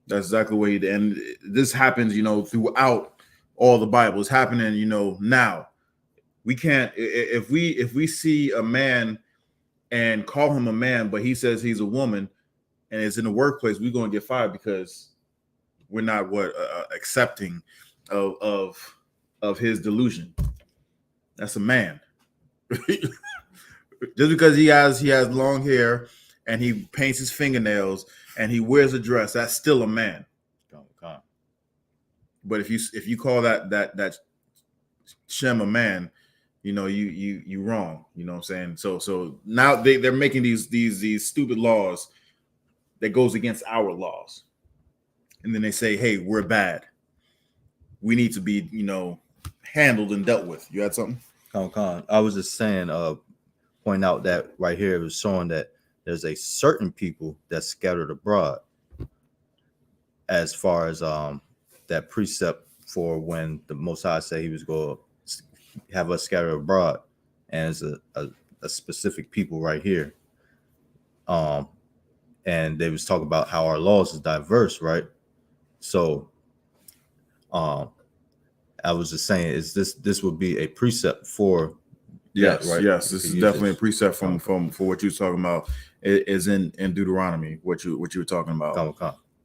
That's exactly what he did. And this happens, throughout all the Bible. It's happening, now. We can't, if we see a man and call him a man, but he says he's a woman, and it's in the workplace, we're going to get fired because we're not accepting of his delusion. That's a man. Just because he has long hair and he paints his fingernails and he wears a dress, that's still a man. But if you call that Shem a man, you wrong. You know what I'm saying? So now they're making these stupid laws that goes against our laws, and then they say, "Hey, we're bad. We need to be handled and dealt with." You had something? I was just saying, point out that right here it was showing that there's a certain people that's scattered abroad, as far as that precept for when the Most High said he was going to have us scattered abroad, and it's a specific people right here. And they was talking about how our laws is diverse, right? So I was just saying, is this would be a precept for yes, right? Yes, this is definitely a precept from for what you're talking about. It is in Deuteronomy, what you were talking about.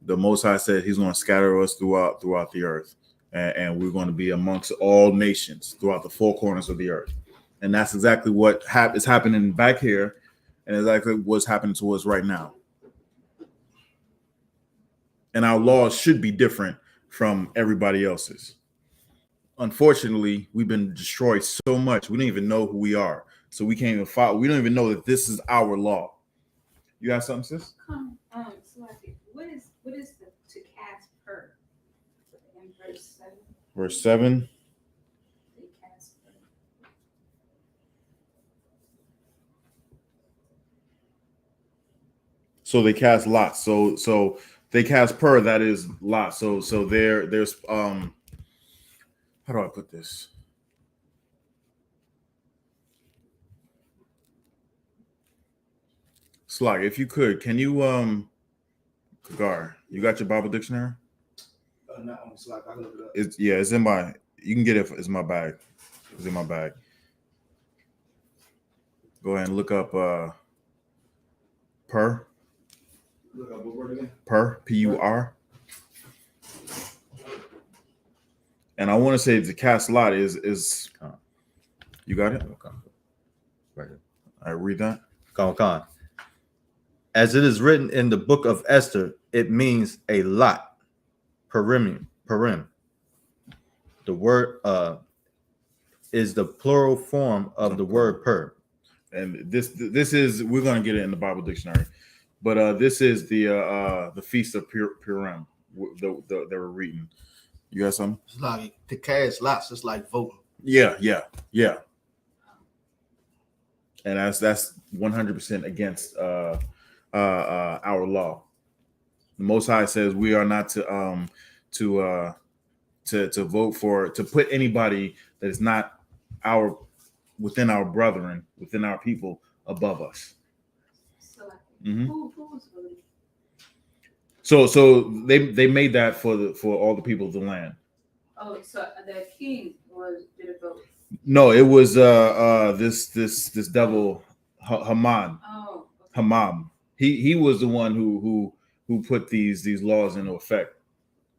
The Most High said he's going to scatter us throughout the earth, and we're going to be amongst all nations throughout the four corners of the earth. And that's exactly what is happening back here, and exactly what's happening to us right now. And our laws should be different from everybody else's. Unfortunately, we've been destroyed so much, we don't even know who we are. So we can't even follow. We don't even know that this is our law. You have something, sis? What is the to cast per in verse 7? Verse 7. They cast per. So they cast lots. So they cast per, that is lots. So there's how do I put this? Slag, if you could, can you Kagar, you got your Bible dictionary? Not on Slack. I can look it up. It's in my. You can get it. It's my bag. It's in my bag. Go ahead and look up per. Look up what word again? Per, P-U-R. And I want to say the cast lot is you got it? Right here. I read that. As it is written in the book of Esther, it means a lot. Perim. The word is the plural form of the word per. And this is, we're gonna get it in the Bible dictionary, but this is the feast of Purim that we're reading. You got something? It's like to cast lots. It's like voting. Yeah. And that's 100% against our law. The Most High says we are not to vote for, to put anybody that is not within our brethren, within our people, above us. Who was voting? So they made that for all the people of the land. Oh, so the king did a vote. No, it was this devil Haman. Oh, okay. Haman. He was the one who put these laws into effect.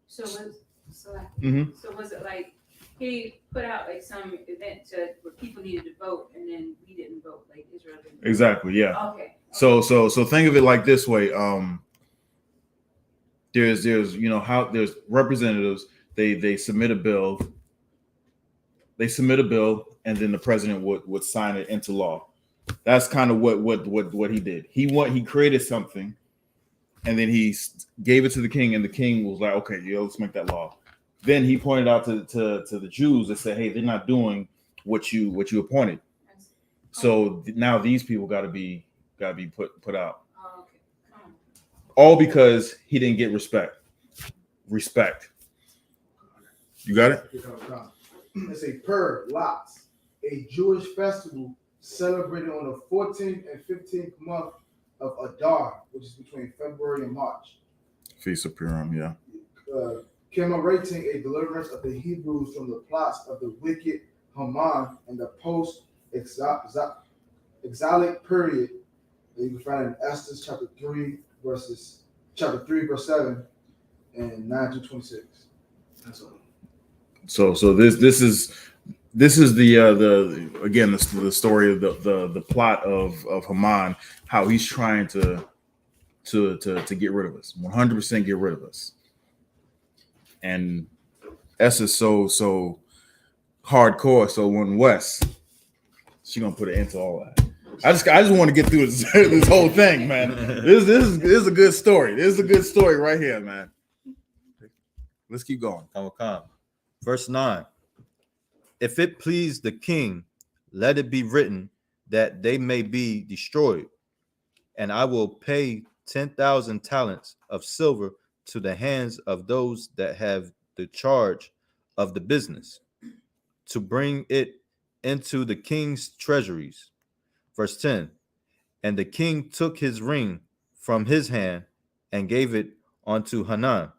So was it like he put out like some event where people needed to vote and then we didn't vote, like Israel didn't vote? Exactly, yeah. Okay. So think of it like this way. There's how there's representatives, they submit a bill. They submit a bill, and then the president would sign it into law. That's kind of what he did. He created something, and then he gave it to the king, and the king was like, okay, yeah, let's make that law. Then he pointed out to the Jews and said, hey, they're not doing what you appointed. So now these people got to be put out. Oh, okay. All because he didn't get respect. You got it? It's a Pur, lots, a Jewish festival celebrated on the 14th and 15th month of Adar, which is between February and March. Feast of Purim, yeah. Commemorating a deliverance of the Hebrews from the plots of the wicked Haman in the post-exilic period that you can find in Esther chapter 3, verse 7 and 9 to 26. That's all. So this is the again the story of the plot of Haman, how he's trying to get rid of us, 100% get rid of us. And Esther's so hardcore. So when West, she gonna put an end to all that. I just want to get through this whole thing, man. This is a good story. This is a good story right here, man. Let's keep going. Come. Verse 9. If it please the king, let it be written that they may be destroyed, and I will pay 10,000 talents of silver to the hands of those that have the charge of the business, to bring it into the king's treasuries. Verse 10. And the king took his ring from his hand and gave it unto Haman,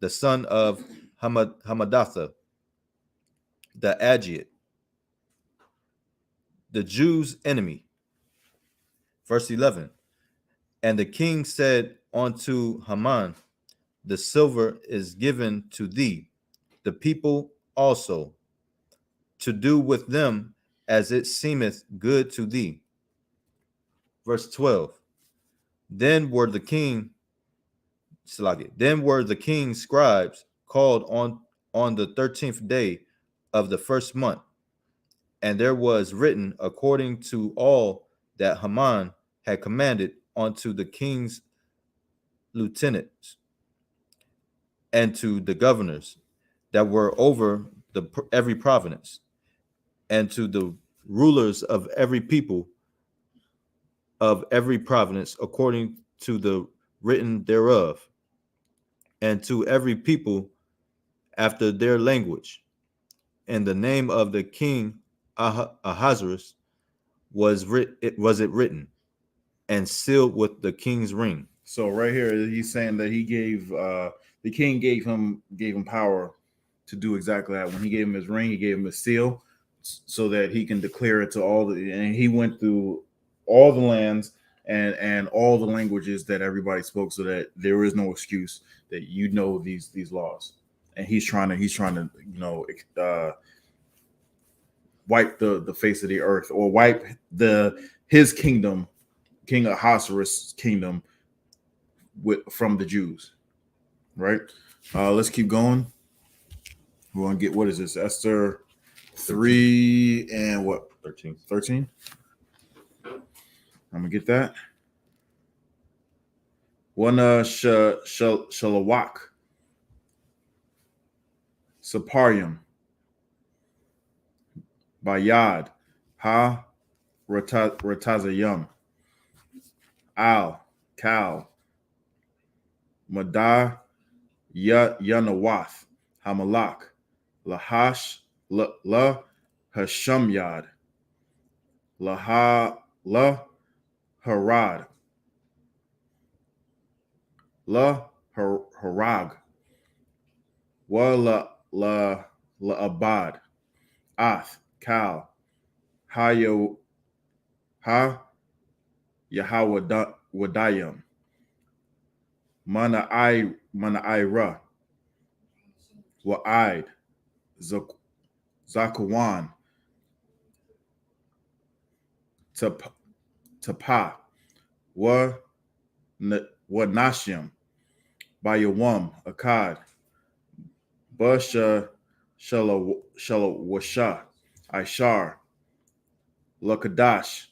the son of Hamadatha, the Agite, the Jews' enemy. Verse 11. And the king said unto Haman, the silver is given to thee, the people also, to do with them as it seemeth good to thee. Verse 12. Then were the king's scribes called on the 13th day of the first month, and there was written according to all that Haman had commanded unto the king's lieutenants and to the governors that were over every province, and to the rulers of every people of every province according to the written thereof, and to every people after their language. And the name of the king Ahasuerus was it written and sealed with the king's ring. So right here, he's saying that he gave the king gave him power to do exactly that. When he gave him his ring, he gave him a seal so that he can declare it to all and he went through all the lands and all the languages that everybody spoke, so that there is no excuse that these laws. And he's trying to wipe the face of the earth, or wipe his kingdom, King Ahasuerus' kingdom, from the Jews, right? Let's keep going. We're gonna get, what is this? Esther 3 and what? 13. I'm gonna get that. One Shalawak, Saparium, Bayad, Ha Ratazayum, Al Kal, Madah Yanawath, Hamalak, Lahash La Hashamyad, La Harad, La Harag, Wa La Abad, Ath Kal, Ha Yahawadayam, Mana'ira, Wa'id, Zakawan, Tapa, Nashim, Bayawam, Akkad, Basha Shalawasha, Ishar, Lakadash,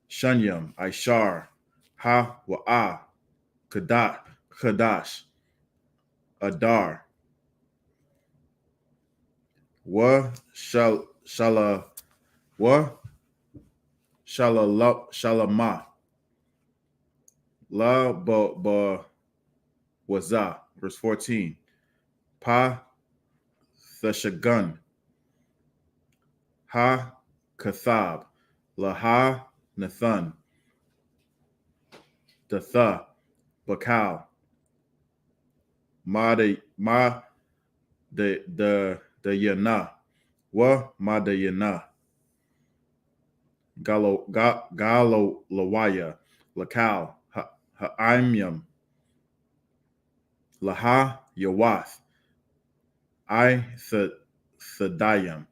Shunyam, Ishar, Ha Wa'a, Kadash, Adar, Shalama, La Ba Waza, verse 14. Pa Theshagun, Ha Kathab, Laha Nathan, Datha, Bakal, Ma de Yana, Wa Ma de Yana, Galo Lawaya, Lakal, Ha'imyam, Laha Yawath, I Thadayam,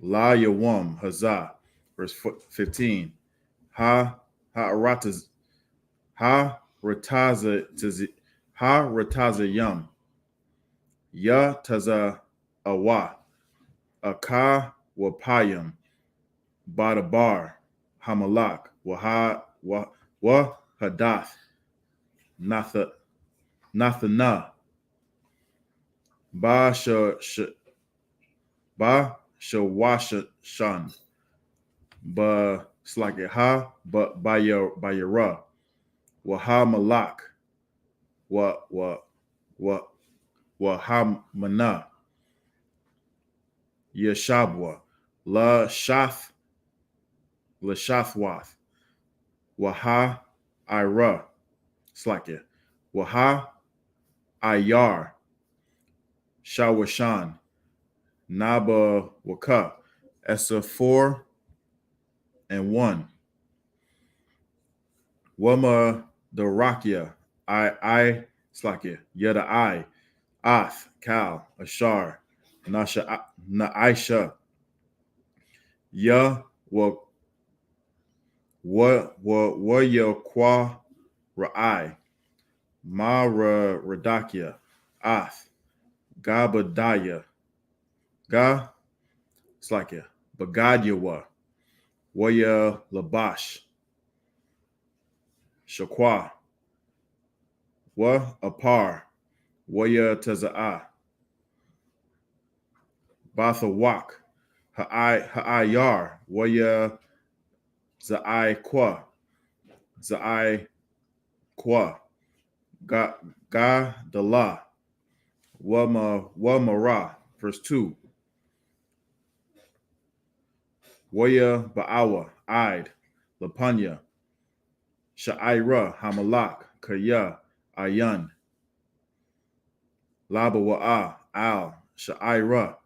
La Yawam, Hazah, verse 15. Ha Rataz, Ha Ratazayam, Ya Taza Awa, Aka Wapayam, Badabar, Hamalak, Wa Hadath, Nathana, Ba Shawashan, Ba Slagaha, Ba Yara, Waha Malak, Wa Hamana, Yeshabwa, La Shathwath, Waha Ira, Slakia, Waha Ayar, Shawashan, Naba Waka, Esther 4:1. Wama the Rakia, I Slakia, Yada I, Ath, Kal, Ashar, Naisha, Ya wa ya kwa ra'ai, Ma Radakia, Ath, Gabadaya, Ga Slakia, Bagadyawa, Waya Labash, Shakwa, Wa Apar, Waya Taza'a, Bathawak, Ha'ayar, Waya Za'ai Kwa, Ga Dala, Wamara, verse 2. Waya Ba'awa, Ide, Lapanya, Sha'ira, Hamalak, Kaya, Ayan, Laba Wa'a, Al, Sha'ira,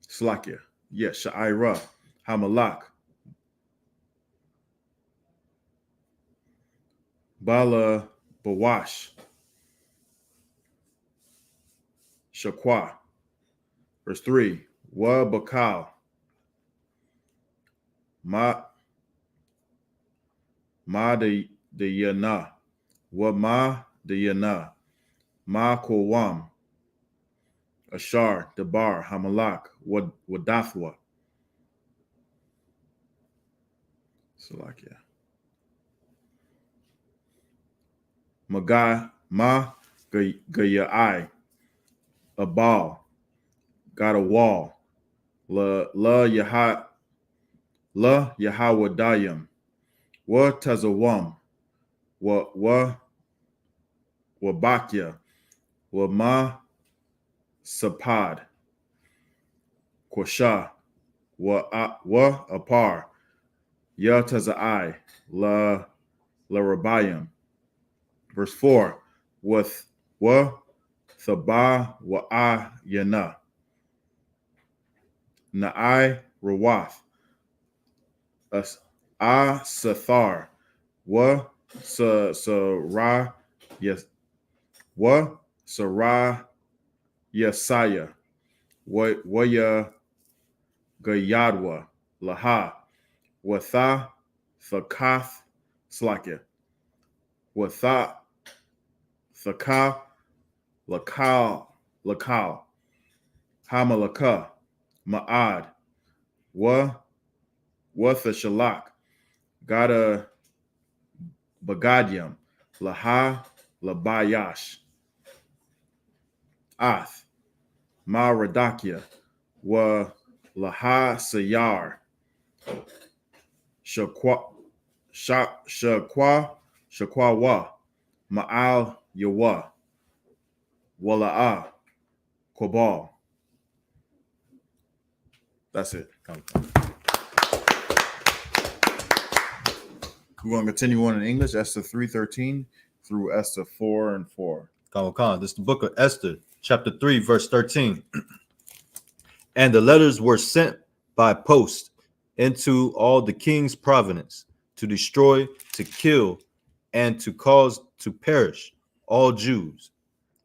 Slakia, yes, Sha'ira, Hamalak, Bala Bawash, Shaqua, verse 3. Wa Bakal, Ma de Yana, Wa Ma de Yana, Ma Kowam, Ashar, Debar, Hamalak, Wadathwa. Salakia. Ma Gayai, a ball, got a wall. La Yahawadayam, Wa Tazawam, Wa Bakya, Wa Ma Sapad, Kwasha, Wa Apar, Ya Tazai, La Rabayam. Verse 4, Wa Thaba Wa Yana, Na'ai Rawath, Sathar, Wa Sarah, yes, Wa Sarah Yesaya, Wa ya Gayadwa, Laha, Watha Thakath Slakia, Watha Thaka Lakal, Hamalaka, Ma'ad, Wa Thashalak, Gada Bagadyam, Laha Labayash, Ath, Ma Radakia, Wa Laha Sayar, Shakwa Wa, Ma'al Yawa, Wala'ah, Quabal. That's it. We're going to continue on in English, Esther 3:13 through Esther 4:4. This is the book of Esther, chapter 3, verse 13. And the letters were sent by post into all the king's province to destroy, to kill, and to cause to perish all Jews,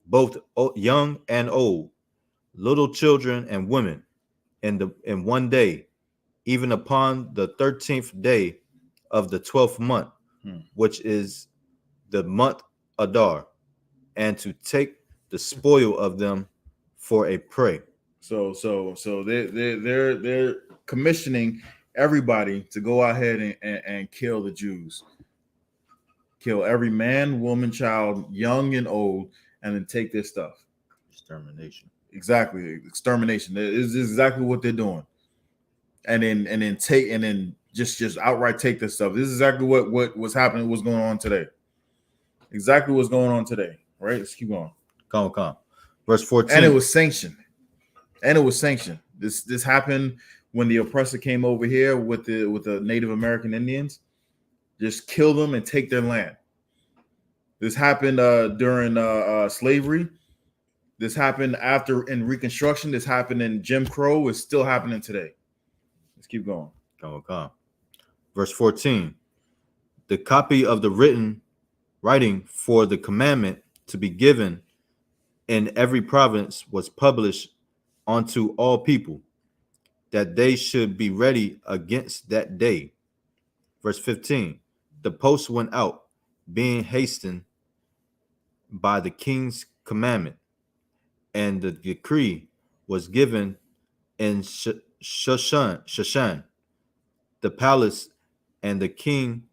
both young and old, little children and women, in one day, even upon the 13th day of the 12th month, which is the month Adar, and to take the spoil of them for a prey. So they're commissioning everybody to go ahead and kill the Jews. Kill every man, woman, child, young and old, and then take their stuff. Extermination. Exactly. Extermination. This is exactly what they're doing. And then just outright take this stuff. This is exactly what was happening, what's going on today. Exactly what's going on today. Right? Let's keep going. Come. Verse 14. And it was sanctioned. This happened when the oppressor came over here with the Native American Indians. Just kill them and take their land. This happened during slavery. This happened after in Reconstruction. This happened in Jim Crow. It's still happening today. Let's keep going. Come. Verse 14. The copy of the writing for the commandment to be given in every province was published unto all people, that they should be ready against that day. Verse 15. The post went out, being hastened by the king's commandment, and the decree was given in Shushan, the palace, and the king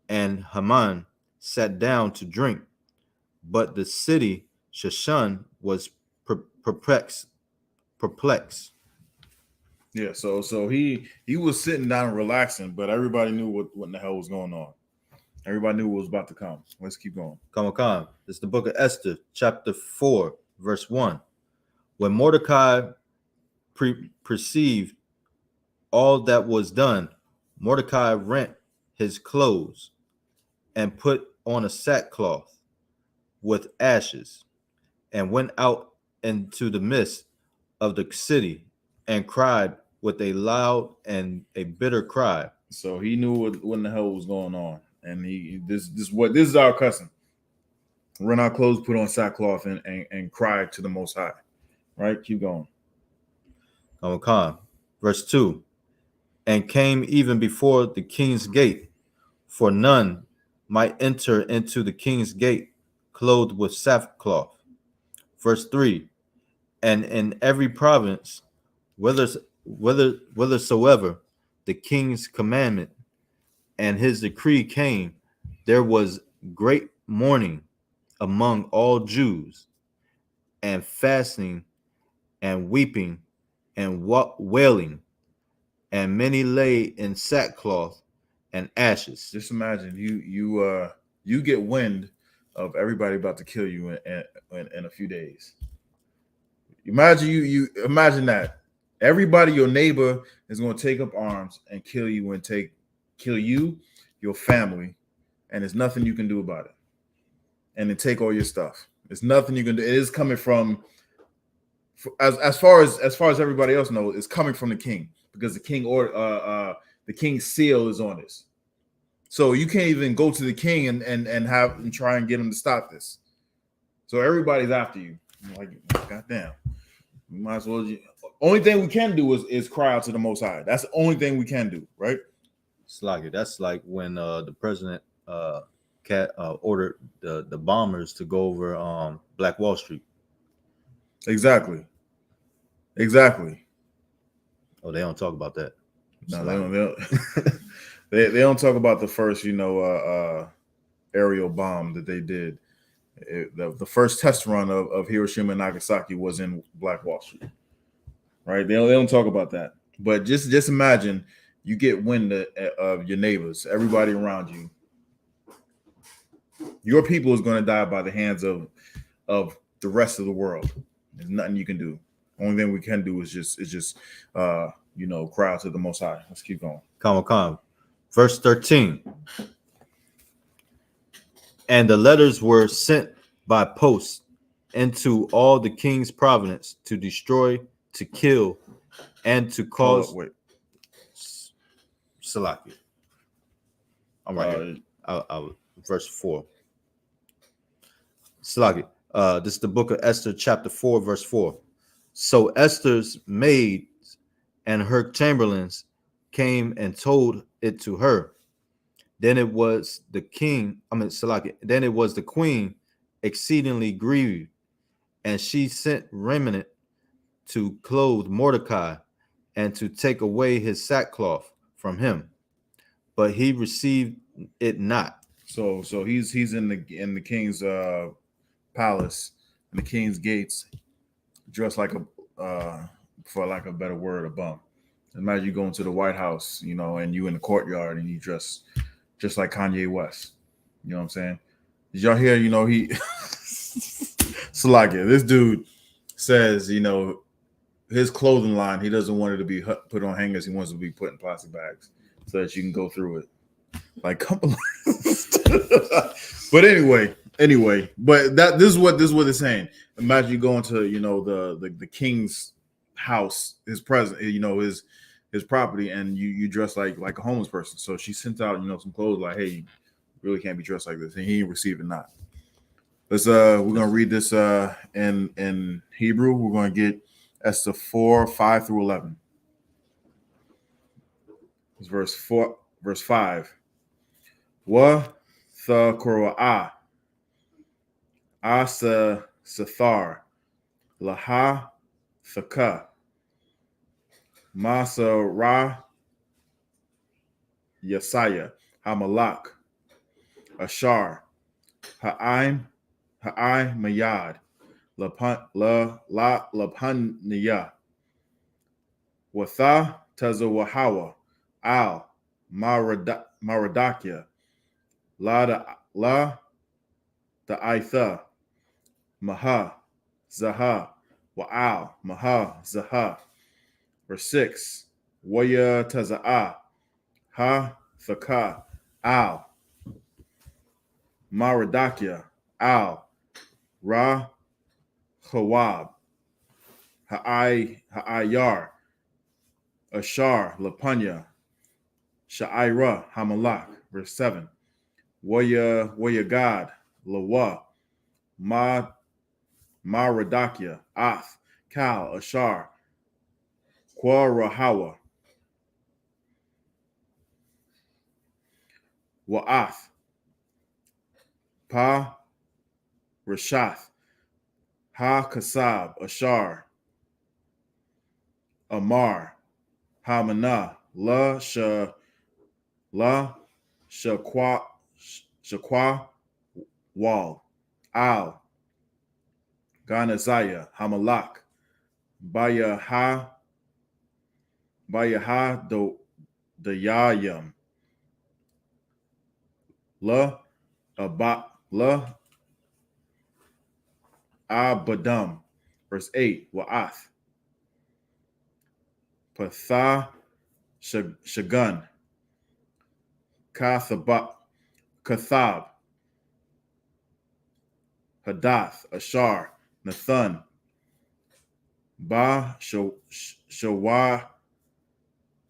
and Haman sat down to drink. But the city Shushan was perplexed. Yeah, so he was sitting down and relaxing, but everybody knew what in the hell was going on. Everybody knew what was about to come. Let's keep going. Come. This is the book of Esther, chapter 4, verse 1. When Mordecai perceived all that was done, Mordecai rent his clothes and put on a sackcloth with ashes, and went out into the midst of the city and cried with a loud and a bitter cry. So he knew what in the hell was going on, and this is our custom. Rent our clothes, put on sackcloth, and cry to the Most High. Right? Keep going. Verse 2. And came even before the king's gate, for none might enter into the king's gate clothed with sackcloth. Verse 3. And in every province, whithersoever the king's commandment and his decree came, there was great mourning among all Jews, and fasting, and weeping, and wailing, and many lay in sackcloth and ashes. Just imagine you get wind of everybody about to kill you in a few days. Imagine you imagine that everybody, your neighbor, is going to take up arms and kill you and kill you, your family, and there's nothing you can do about it. And then take all your stuff. There's nothing you can do. It is coming from, as far as everybody else knows, it's coming from the king, because the king's seal is on this. So you can't even go to the king and try and get him to stop this. So everybody's after you. I'm like, goddamn. We might as well. Only thing we can do is cry out to the Most High. That's the only thing we can do, right? That's like when the president ordered the bombers to go over Black Wall Street. Exactly. Oh, they don't talk about that. No, they don't. They don't talk about the first, aerial bomb that they did. The first test run of Hiroshima and Nagasaki was in Black Wall Street, right? They don't talk about that. But just imagine you get wind of your neighbors, everybody around you. Your people is going to die by the hands of the rest of the world. There's nothing you can do. Only thing we can do is just cry out to the Most High. Let's keep going. Come. Verse 13. And the letters were sent by post into all the king's province to destroy, to kill, and to cause. Salaki. I'm right here. I'll verse 4. Salaki. This is the book of Esther, chapter 4, verse 4. So Esther's maids and her chamberlains came and told it to her. Then it was the king, then it was the queen exceedingly grieved, and she sent remnant to clothe Mordecai and to take away his sackcloth from him, but he received it not. So he's in the king's palace, in the king's gates, dressed like a for lack of a better word, a bum. Imagine you go into the White House, and you in the courtyard and you dress just like Kanye West. You know what I'm saying? Did y'all hear, he Salakia, this dude says, his clothing line, he doesn't want it to be put on hangers. He wants it to be put in plastic bags so that you can go through it. Like, come on. But anyway, but this is what it's saying. Imagine you go into, the king's house, his present, his property, and you dress like a homeless person. So she sent out, some clothes like, hey, you really can't be dressed like this, and he received it not. Let's we're gonna read this in Hebrew. We're gonna get Esther 4, 5 through 11. It's verse 5. Wa the Qur'ah Asa Sathar Laha Thaka Masa Ra Yasaya Hamalak Ashar Ha'im Mayad Lapaniya Watha Tazawahawa Al Maradakia La Ta'itha Maha Zaha Wa'al Maha Zaha. Verse 6. Waya Taza'a Ha Thaka Al Maradakia Al Ra Khawab Ha'ayar Ashar Lapanya Sha'ira Hamalak. Verse 7. Waya God Lawa Maradakia Ath Kal Ashar Quarahawa Wa'ath Pa Rashath Ha Kasab Ashar Amar Hamana La Shaqua Wal Al Ganazaya Hamalak Bayaha Dayayam La Abadam. Verse 8. Wa'ath Patha Shagun Kathab Hadath Ashar Nathan Ba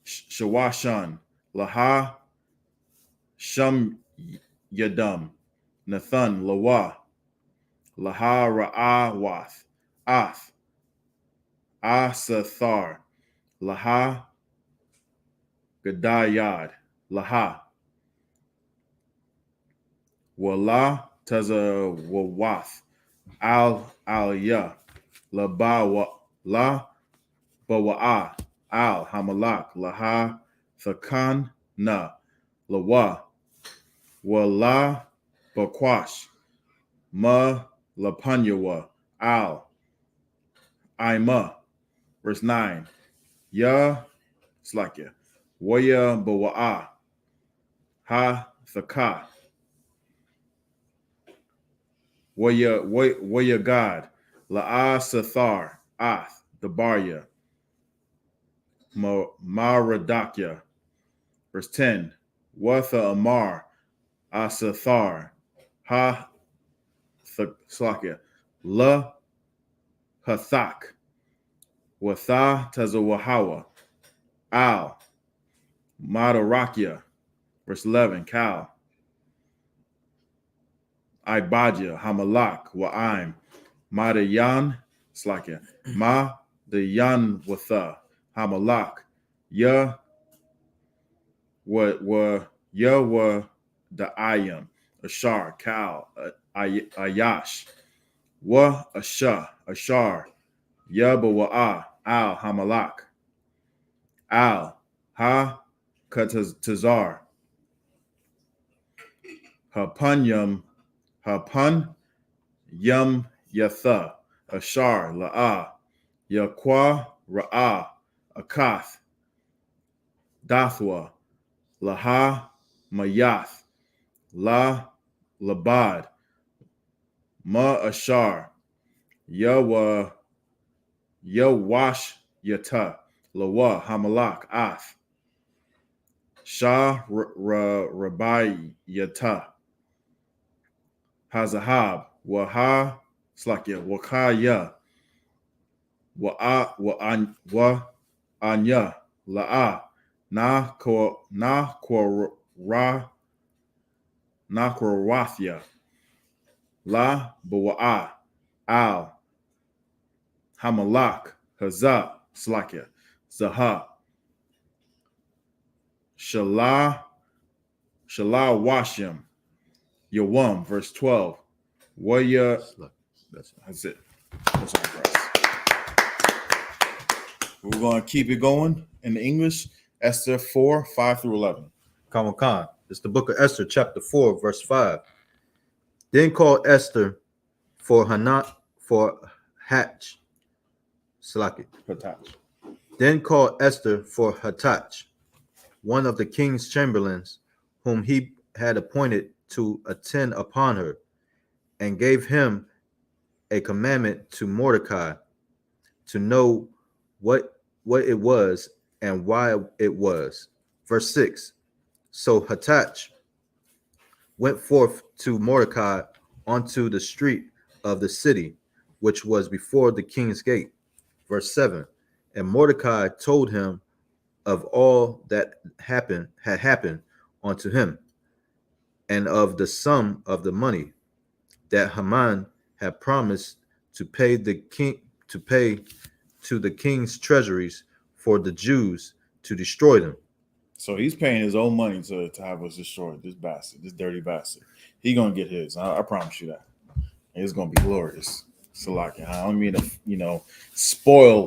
Shawashan Laha Sham Yadam Nathan Lawa Laha Ra'awath Ath Asathar Laha Gadayad Laha Wala Tazawawath Al-Ya La Bawa'a Al Hamalak Laha Thakan Na Lawa Wala Bakwash Ma Lapanyawa Al Ima. Verse 9. Ya Slakia Waya Bawa'a Ha Thaka Waya God La'a Sathar, Ath, Dabarya, Maradakya. Verse 10, Watha Amar, Asathar, Ha Slakia, La Hathak, Watha Tazawahawa, Al, Madarakia. Verse 11, Kal, Ibadya, Hamalak, Wa'im, Madayan, Slakia, Ma, the Yan Watha, Hamalak, Ya, Ya, the Ayam, Ashar, Kal, Ayash, Wa, Ashar, Ya, Bawa'a, Al, Hamalak, Al, Ha, Katazar, Hapanyam, Hapan, Yum, Yatha, Ashar, La'a, Yaqua, Ra'a, Akath, Dathwa, Laha, Mayath, La, Labad, Ma Ashar, Yawa, Yawash, Yata, Lawa, Hamalak, Ath, Shah, Rabai, Yata, Hazahab, Waha, Slakia, Wakaya, Wa Anya, La'a, Na Korathia, La Bawa'a, Al, Hamalak, Hazah, Slakia, Zaha, Shalah Washim, Yawam, verse 12. Waya, that's it. That's all for us. We're going to keep it going in English. Esther 4, 5 through 11. Common Khan. It's the book of Esther, chapter 4, verse 5. Then called Esther for Hatch. Slaki. Then called Esther for Hattach, one of the king's chamberlains, whom he had appointed to attend upon her, and gave him a commandment to Mordecai to know what it was and why it was. Verse 6. So Hattach went forth to Mordecai onto the street of the city, which was before the king's gate. Verse 7. And Mordecai told him of all that had happened unto him, and of the sum of the money that Haman had promised to pay to the king's treasuries for the Jews to destroy them. So he's paying his own money to have us destroyed. This bastard, this dirty bastard. He gonna get his. I promise you that. It's gonna be glorious. So like, I don't mean to, spoil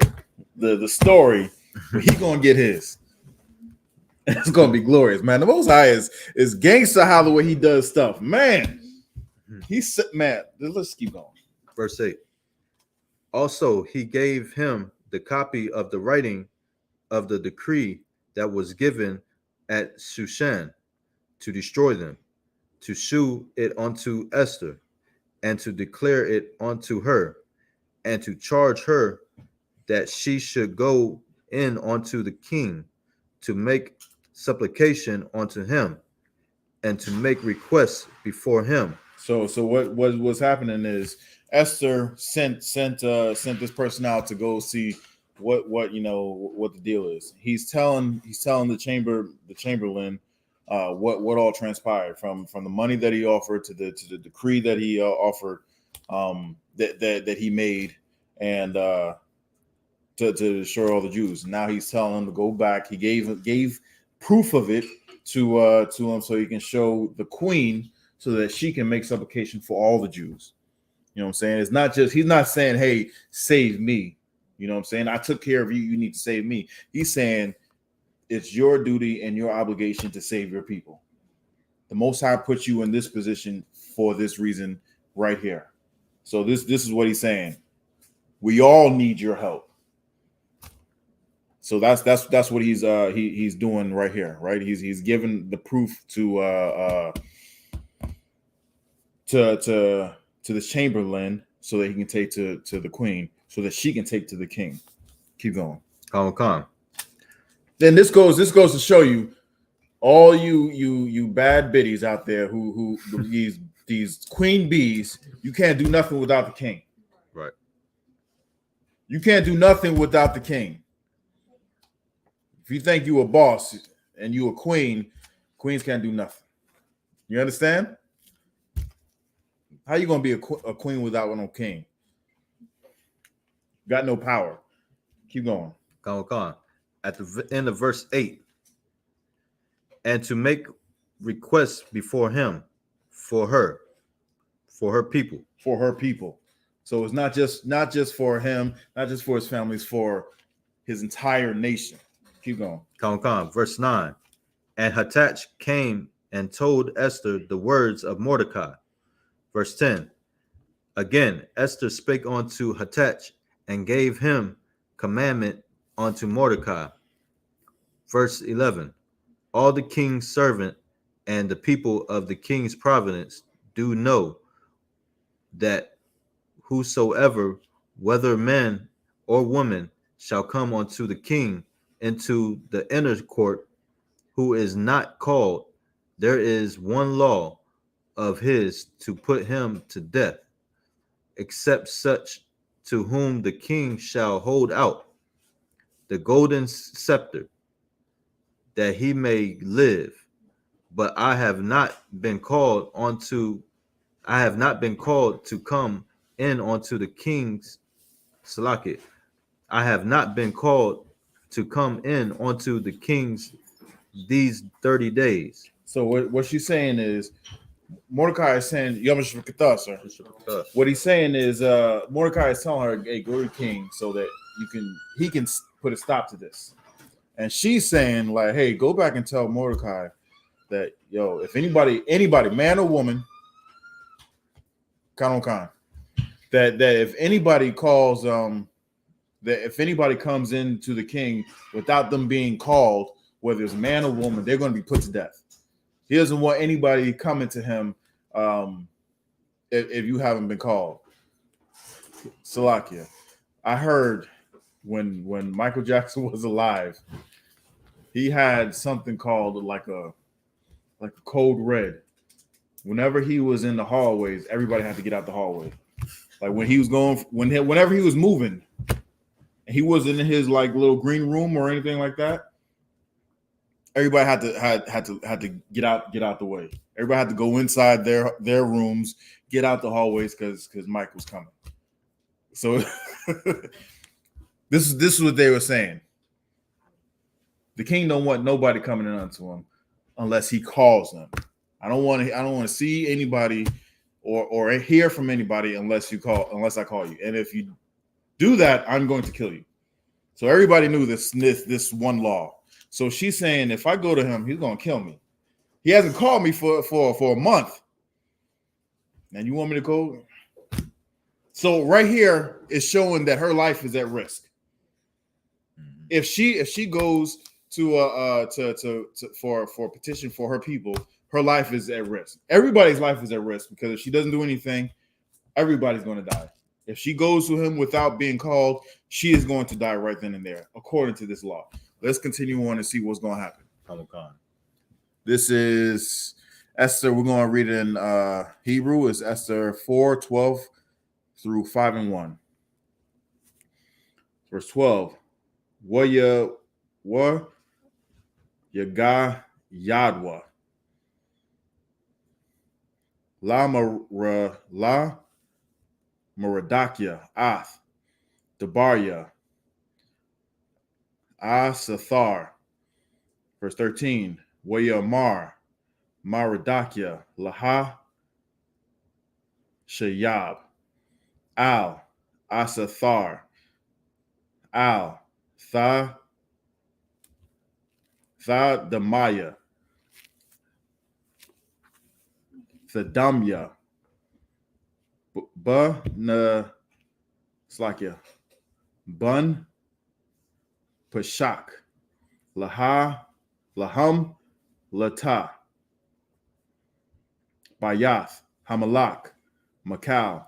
the story, but he gonna get his. It's gonna be glorious, man. The Most High is gangster how the way he does stuff, man. He's man. Let's keep going. Verse 8. Also, he gave him the copy of the writing of the decree that was given at Shushan to destroy them, to shew it unto Esther, and to declare it unto her, and to charge her that she should go in unto the king to make supplication unto him, and to make requests before him. So what's happening is Esther sent this person out to go see what the deal is. He's telling the chamberlain what all transpired from the money that he offered to the decree that he offered that he made, and to destroy all the Jews. Now he's telling him to go back. He gave proof of it to him so he can show the queen so that she can make supplication for all the Jews. You know what I'm saying? It's not just, he's not saying, hey, save me. You know what I'm saying? I took care of you. You need to save me. He's saying it's your duty and your obligation to save your people. The Most High put you in this position for this reason right here. So this is what he's saying. We all need your help. So that's what he's doing right here, right? He's giving the proof to the chamberlain so that he can take to the queen, so that she can take to the king. Keep going. Con. Then this goes to show you, all you bad biddies out there who these queen bees, you can't do nothing without the king. Right. You can't do nothing without the king. If you think you a boss and you a queen, queens can't do nothing. You understand? How you gonna be a queen without no king? Got no power. Keep going. Con. At the end of verse 8, and to make requests before him for her people. For her people. So it's not just for him, not just for his family, it's for his entire nation. Keep going. Con. Verse 9. And Hathach came and told Esther the words of Mordecai. Verse 10. Again, Esther spake unto Hathach and gave him commandment unto Mordecai. Verse 11. All the king's servant and the people of the king's province do know that whosoever, whether man or woman, shall come unto the king into the inner court, who is not called, there is one law of his to put him to death, except such to whom the king shall hold out the golden scepter, that he may live. But I have not been called to come in unto the king's Salakit. I have not been called to come in unto the king's these 30 days. So what she's saying is, Mordecai is saying, Yom Shvukatah, sir. What he's saying is, Mordecai is telling her, hey, go to the king so that he can put a stop to this. And she's saying, like, hey, go back and tell Mordecai that, yo, if anybody, man or woman, that if anybody calls, that if anybody comes into the king without them being called, whether it's man or woman, they're going to be put to death. He doesn't want anybody coming to him if you haven't been called. Salakia. I heard when Michael Jackson was alive, he had something called like a code red. Whenever he was in the hallways, everybody had to get out the hallway. Like when he was whenever he was moving, and he wasn't in his like little green room or anything like that, everybody had to get out the way. Everybody had to go inside their rooms, get out the hallways because Mike was coming. So this is what they were saying. The king don't want nobody coming in unto him unless he calls them. I don't want to see anybody or hear from anybody unless I call you. And if you do that, I'm going to kill you. So everybody knew this one law. So she's saying, if I go to him, he's going to kill me. He hasn't called me for a month. And you want me to go? So right here is showing that her life is at risk. If she goes for petition for her people, her life is at risk. Everybody's life is at risk because if she doesn't do anything, everybody's going to die. If she goes to him without being called, she is going to die right then and there, according to this law. Let's continue on and see what's going to happen. This is Esther. We're going to read it in Hebrew. It's Esther 4:12 through 5:1. Verse 12. Wa yaga yadwa la maradakia ath dabarya asathar. Verse 13. Wayamar maradakia laha shayab al asathar al tha damaya thadamya bun pashak laham lata bayath hamalak makal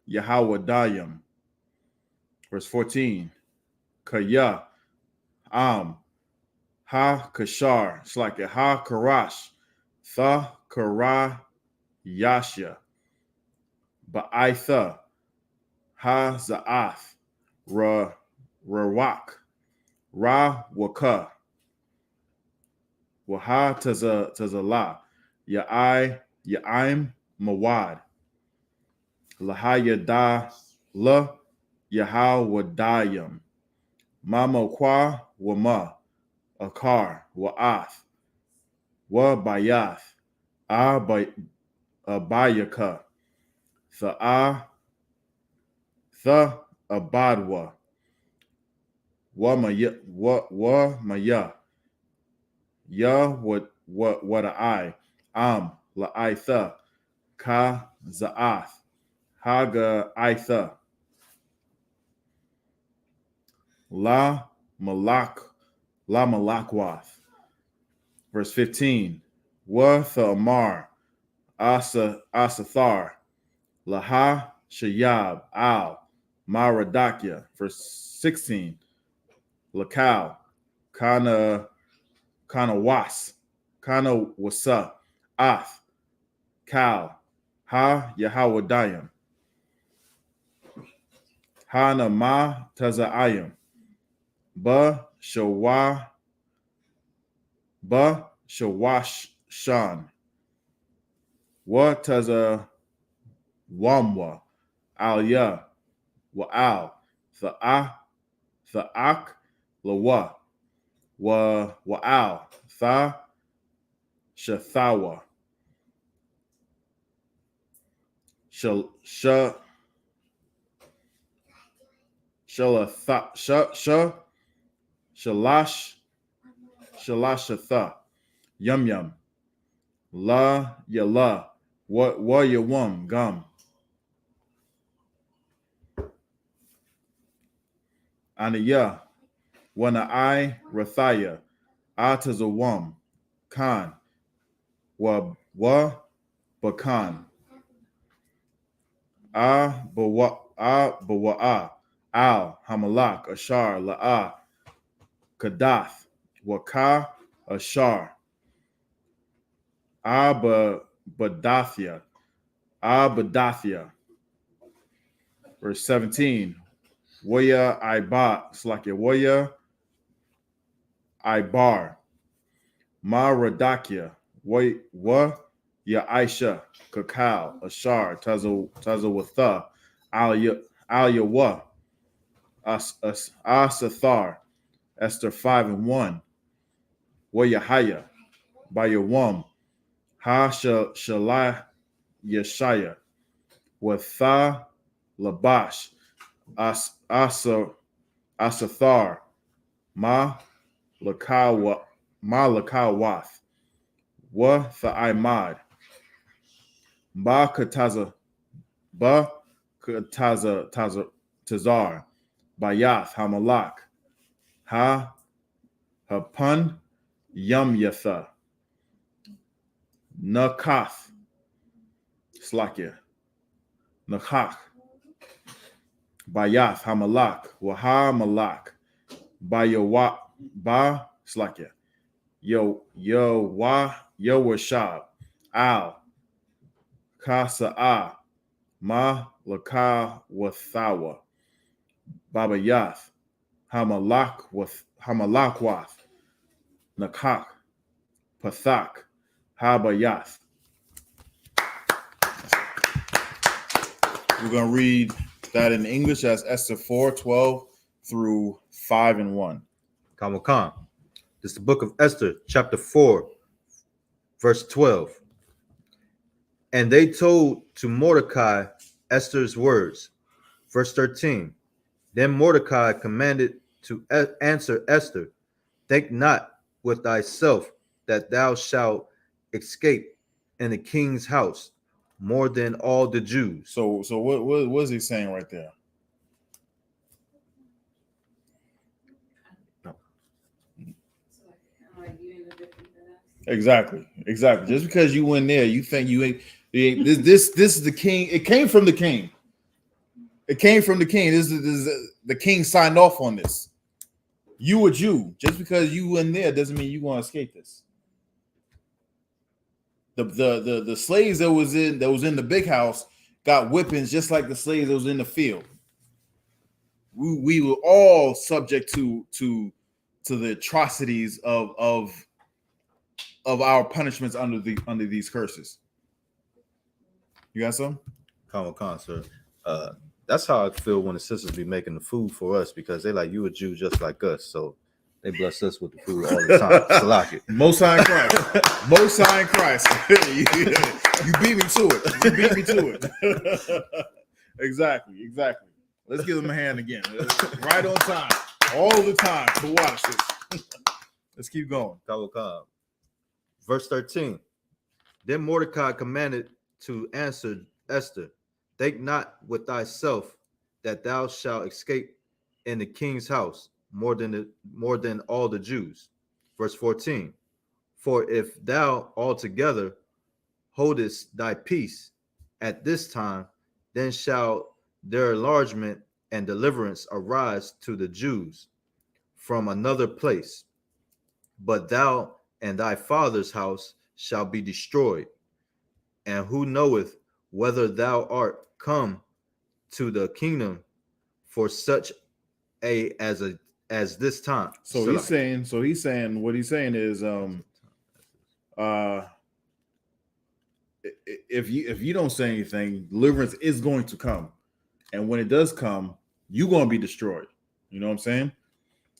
Yahawadayim. Verse 14. Kaya Am Ha Kashar. It's like a Ha Karash. Tha Kara Yasha. Ba'itha Ha Za'ath. Rawak. Ra Waka. Waha Tazala. Ya'im Mawad. Lahaya Da La Yahawadayim. Mama Kwa Wama. Akar Wa'ath. Wa Bayath. Abayaka. The Abadwa. Wa Maya. Ya what I La'itha. Ka Za'ath. Haga Itha. La Malakwath. Verse 15. Wa Thamar. Asathar. Laha Shayab Al Maradakya. Verse 16. Lakal. Kana Was. Kana Wasa. Ath. Kal. Ha Yahawadayim. Hana Ma Taza'ayim. Ba Shawash Shan. Wa Taza Wamwa. Al Ya. Wa'al. Tha'ak Lawa. Wa'al. Tha Shathawa. Shalashatha. Yum. La Yala. Wa Yawam. Gum. Aniyah. Wana I Rathaya. Atazawam. Khan. Wa Bakan. Bawa'a. Al Hamalak. Ashar. La'a. Kadath. Waka. Ashar. Abadathia. Verse 17. Waya Iba. It's like a Waya Ibar. Ma Radakia. Wa Ya Aisha. Kakal. Ashar. Tazawatha. Al Yawa. Asathar. Esther 5:1. Wayahaya. Bayawam. Ha Shalai Yeshaya. Watha Labash. Asathar. Ma Lakawath. Wa Tha'imad. Ba Tazar. Bayath Hamalak. Ha Hapun Yatha. Nakath. Slakia. Nakach. Bayath Hamalak. Waha Malak. Ba Slakia. Yowashab. Al. Kasa'a. Ma Laka Wathawa. Baba Yath. Hamalakwath. Nakak. Pathak. Habayath. We're going to read that in English as Esther 4:12 through 5:1. Kamakan. This is the book of Esther, chapter 4, verse 12. And they told to Mordecai Esther's words. Verse 13. Then Mordecai commanded to answer Esther, think not with thyself that thou shalt escape in the king's house more than all the Jews. So what is he saying right there? Exactly. Just because you went there, you think you ain't. This is the king. It came from the king. It came from the king. This is the king signed off on this. You a Jew. Just because you in there doesn't mean you're gonna escape this. The slaves that was in the big house got whippings just like the slaves that was in the field. We were all subject to the atrocities of our punishments under these curses. You got some? Con, sir. That's how I feel when the sisters be making the food for us, because they like, you a Jew just like us, so they bless us with the food all the time. Salaki. Most High in Christ. Most High in Christ. You beat me to it. You beat me to it. Exactly. Let's give them a hand again. Right on time. All the time to watch this. Let's keep going. Verse 13. Then Mordecai commanded to answer Esther, think not with thyself that thou shalt escape in the king's house more than all the Jews. Verse 14. For if thou altogether holdest thy peace at this time, then shall their enlargement and deliverance arise to the Jews from another place. But thou and thy father's house shall be destroyed. And who knoweth whether thou art come to the kingdom for such as this time? So he's saying what he's saying is if you don't say anything, deliverance is going to come. And when it does come, you're going to be destroyed. You know what I'm saying?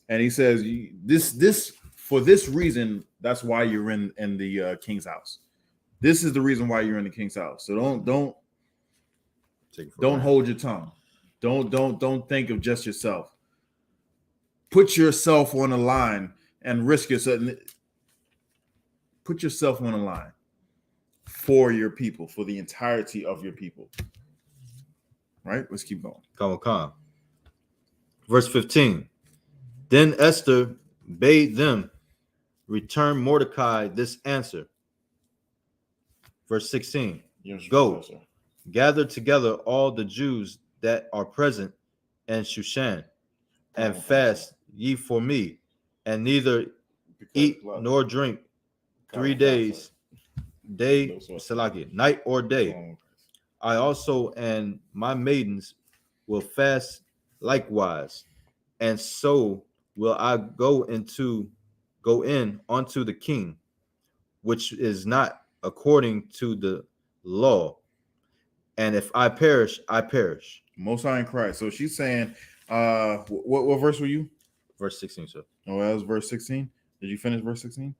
And he says this for this reason, that's why you're in the king's house. This is the reason why you're in the king's house. So don't hold your tongue. Don't think of just yourself. Put yourself on the line and risk yourself. Put yourself on the line for your people, for the entirety of your people. Right? Let's keep going. Come. Verse 15. Then Esther bade them return Mordecai this answer. Verse 16. Go, gather together all the Jews that are present in Shushan, and fast ye for me, and neither eat nor drink 3 days, night or day. I also and my maidens will fast likewise, and so will I go in unto the king, which is not according to the law. And if I perish, I perish. Most High in Christ. So she's saying, what verse were you? Verse 16, sir. Oh, that was verse 16. Did you finish verse 16?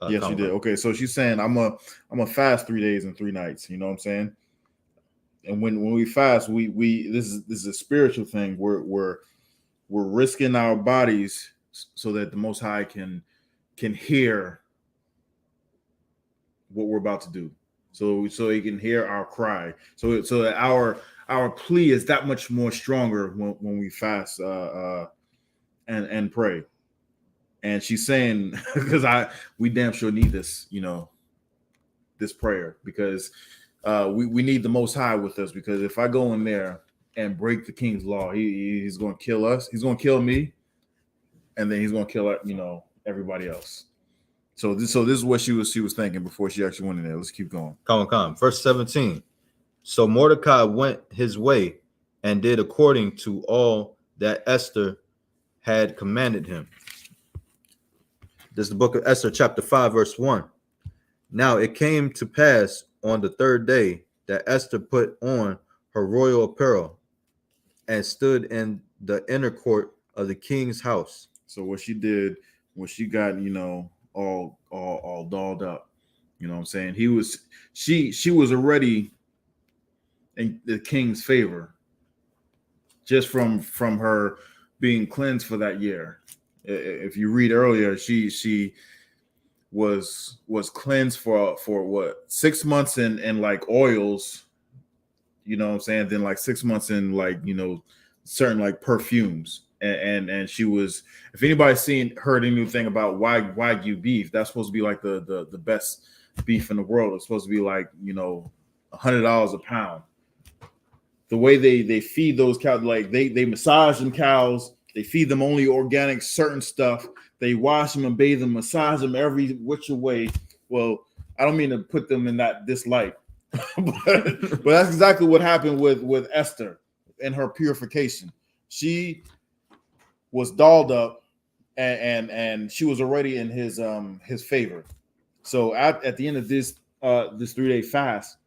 Yes, you did. Okay, so she's saying, I'm a fast 3 days and 3 nights. You know what I'm saying? And when we fast, we this is a spiritual thing. We're risking our bodies so that the Most High can hear what we're about to do. So he can hear our cry. So that our plea is that much more stronger when we fast and pray. And she's saying, because we damn sure need this, this prayer, because we need the Most High with us. Because if I go in there and break the king's law, he's going to kill us. He's going to kill me, and then he's going to kill everybody else. So this is what she was thinking before she actually went in there. Let's keep going. Come. Verse 17. So Mordecai went his way and did according to all that Esther had commanded him. This is the book of Esther, chapter 5, verse 1. Now it came to pass on the 3rd day that Esther put on her royal apparel and stood in the inner court of the king's house. So what she did was she got, all dolled up. You know what I'm saying? She was already in the king's favor just from her being cleansed for that year. If you read earlier, she was cleansed for what, 6 months in like oils, you know what I'm saying? Then like 6 months in like, certain like perfumes. And she was, if anybody's heard anything about Wagyu beef, that's supposed to be like the best beef in the world. It's supposed to be like, $100 a pound. The way they feed those cows, like they massage them cows, they feed them only organic, certain stuff. They wash them and bathe them, massage them every which way. Well, I don't mean to put them in this light, but that's exactly what happened with Esther and her purification. She was dolled up, and she was already in his favor. So at the end of this 3-day fast,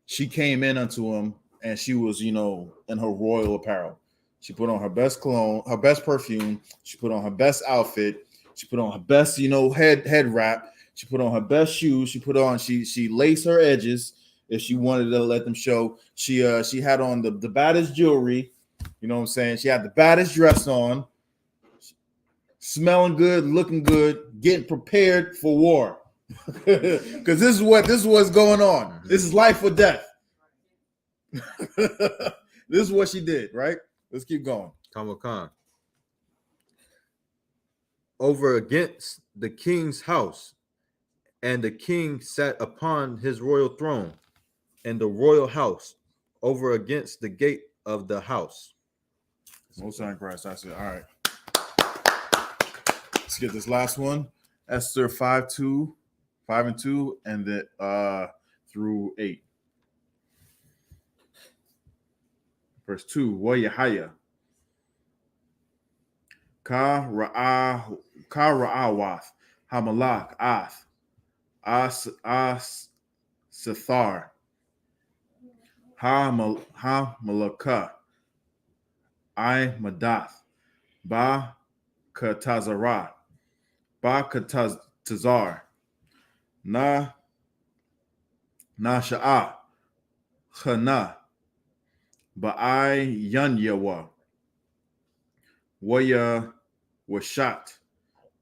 she came in unto him, and she was, in her royal apparel. She put on her best cologne, her best perfume. She put on her best outfit. She put on her best, head wrap. She put on her best shoes. She laced her edges if she wanted to let them show. She had on the baddest jewelry. You know what I'm saying? She had the baddest dress on, smelling good, looking good, getting prepared for war. Because this is what's going on. This is life or death. This is what she did, right? Let's keep going. Khan. Over against the king's house, and the king sat upon his royal throne in the royal house, over against the gate of the house. Most High in Christ. I said, all right. Let's get this last one. Esther 5:2, 5 and 2, and then through 8. Verse 2. Wayahaya. Ka ra'awath. Hamalak ath. As Sethar. Ha malaka. I madath. Ba katazara. Ba katazar. Na sha'a. Chana. Ba'ai yanyawa. Waya washat.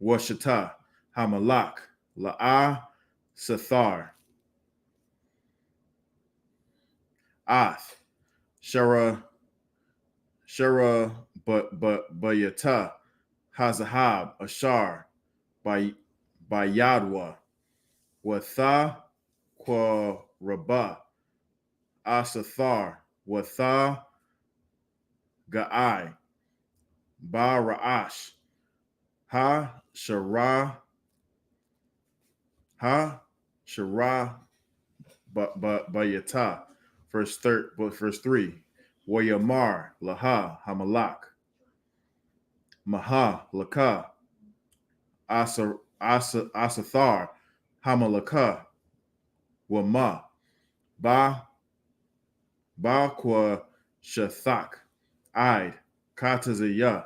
Washata. Hamalak. La'a Sethar. Ath. Shara Bayata. Hazahab. Ashar. Bayadwa. Watha Kwa Rabah. Asathar. Watha Ga'ai. Ba Ra'ash. Ha Shara Bayata. Verse 3. Wayamar Laha Hamalak. Maha Laka. Asathar Hamalaka. Wama. Ba Kwa Shathak. Id. Katazaya.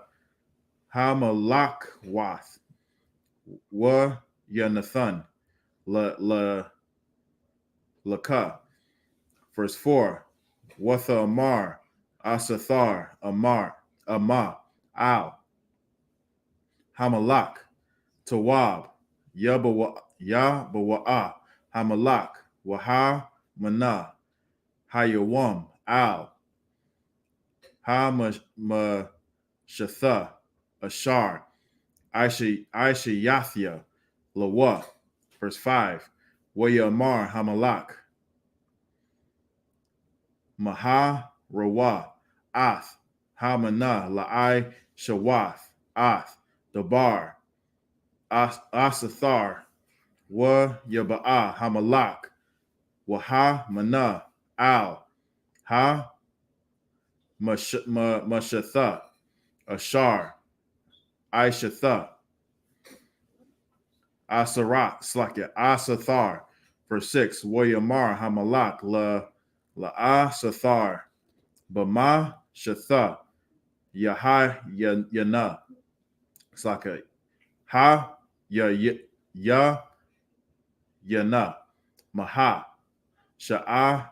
Hamalakwath. Wa Yanathan. Laka. Verse 4. Watha Amar. Asathar. Ama. Al. Hamalak. Tawab. Yabawa'a. Hamalak. Waha Mana. Hayawam. Al. Mashatha. Ashar. Aisha Lawa. Verse 5. Wayamar Hamalak. Maha Rawa. Ath. Hamana La'ai Shawath. Ath. Dabar. Asathar. Wa Yaba'a Hamalak. Waha Mana. Al. Ha Mashatha. Ashar. Aishatha. Asathar. Verse 6. Wayamar Hamalak La'asathar. Bama Shatha. Yana. Slaka. Ha Yana. Maha. Sha'a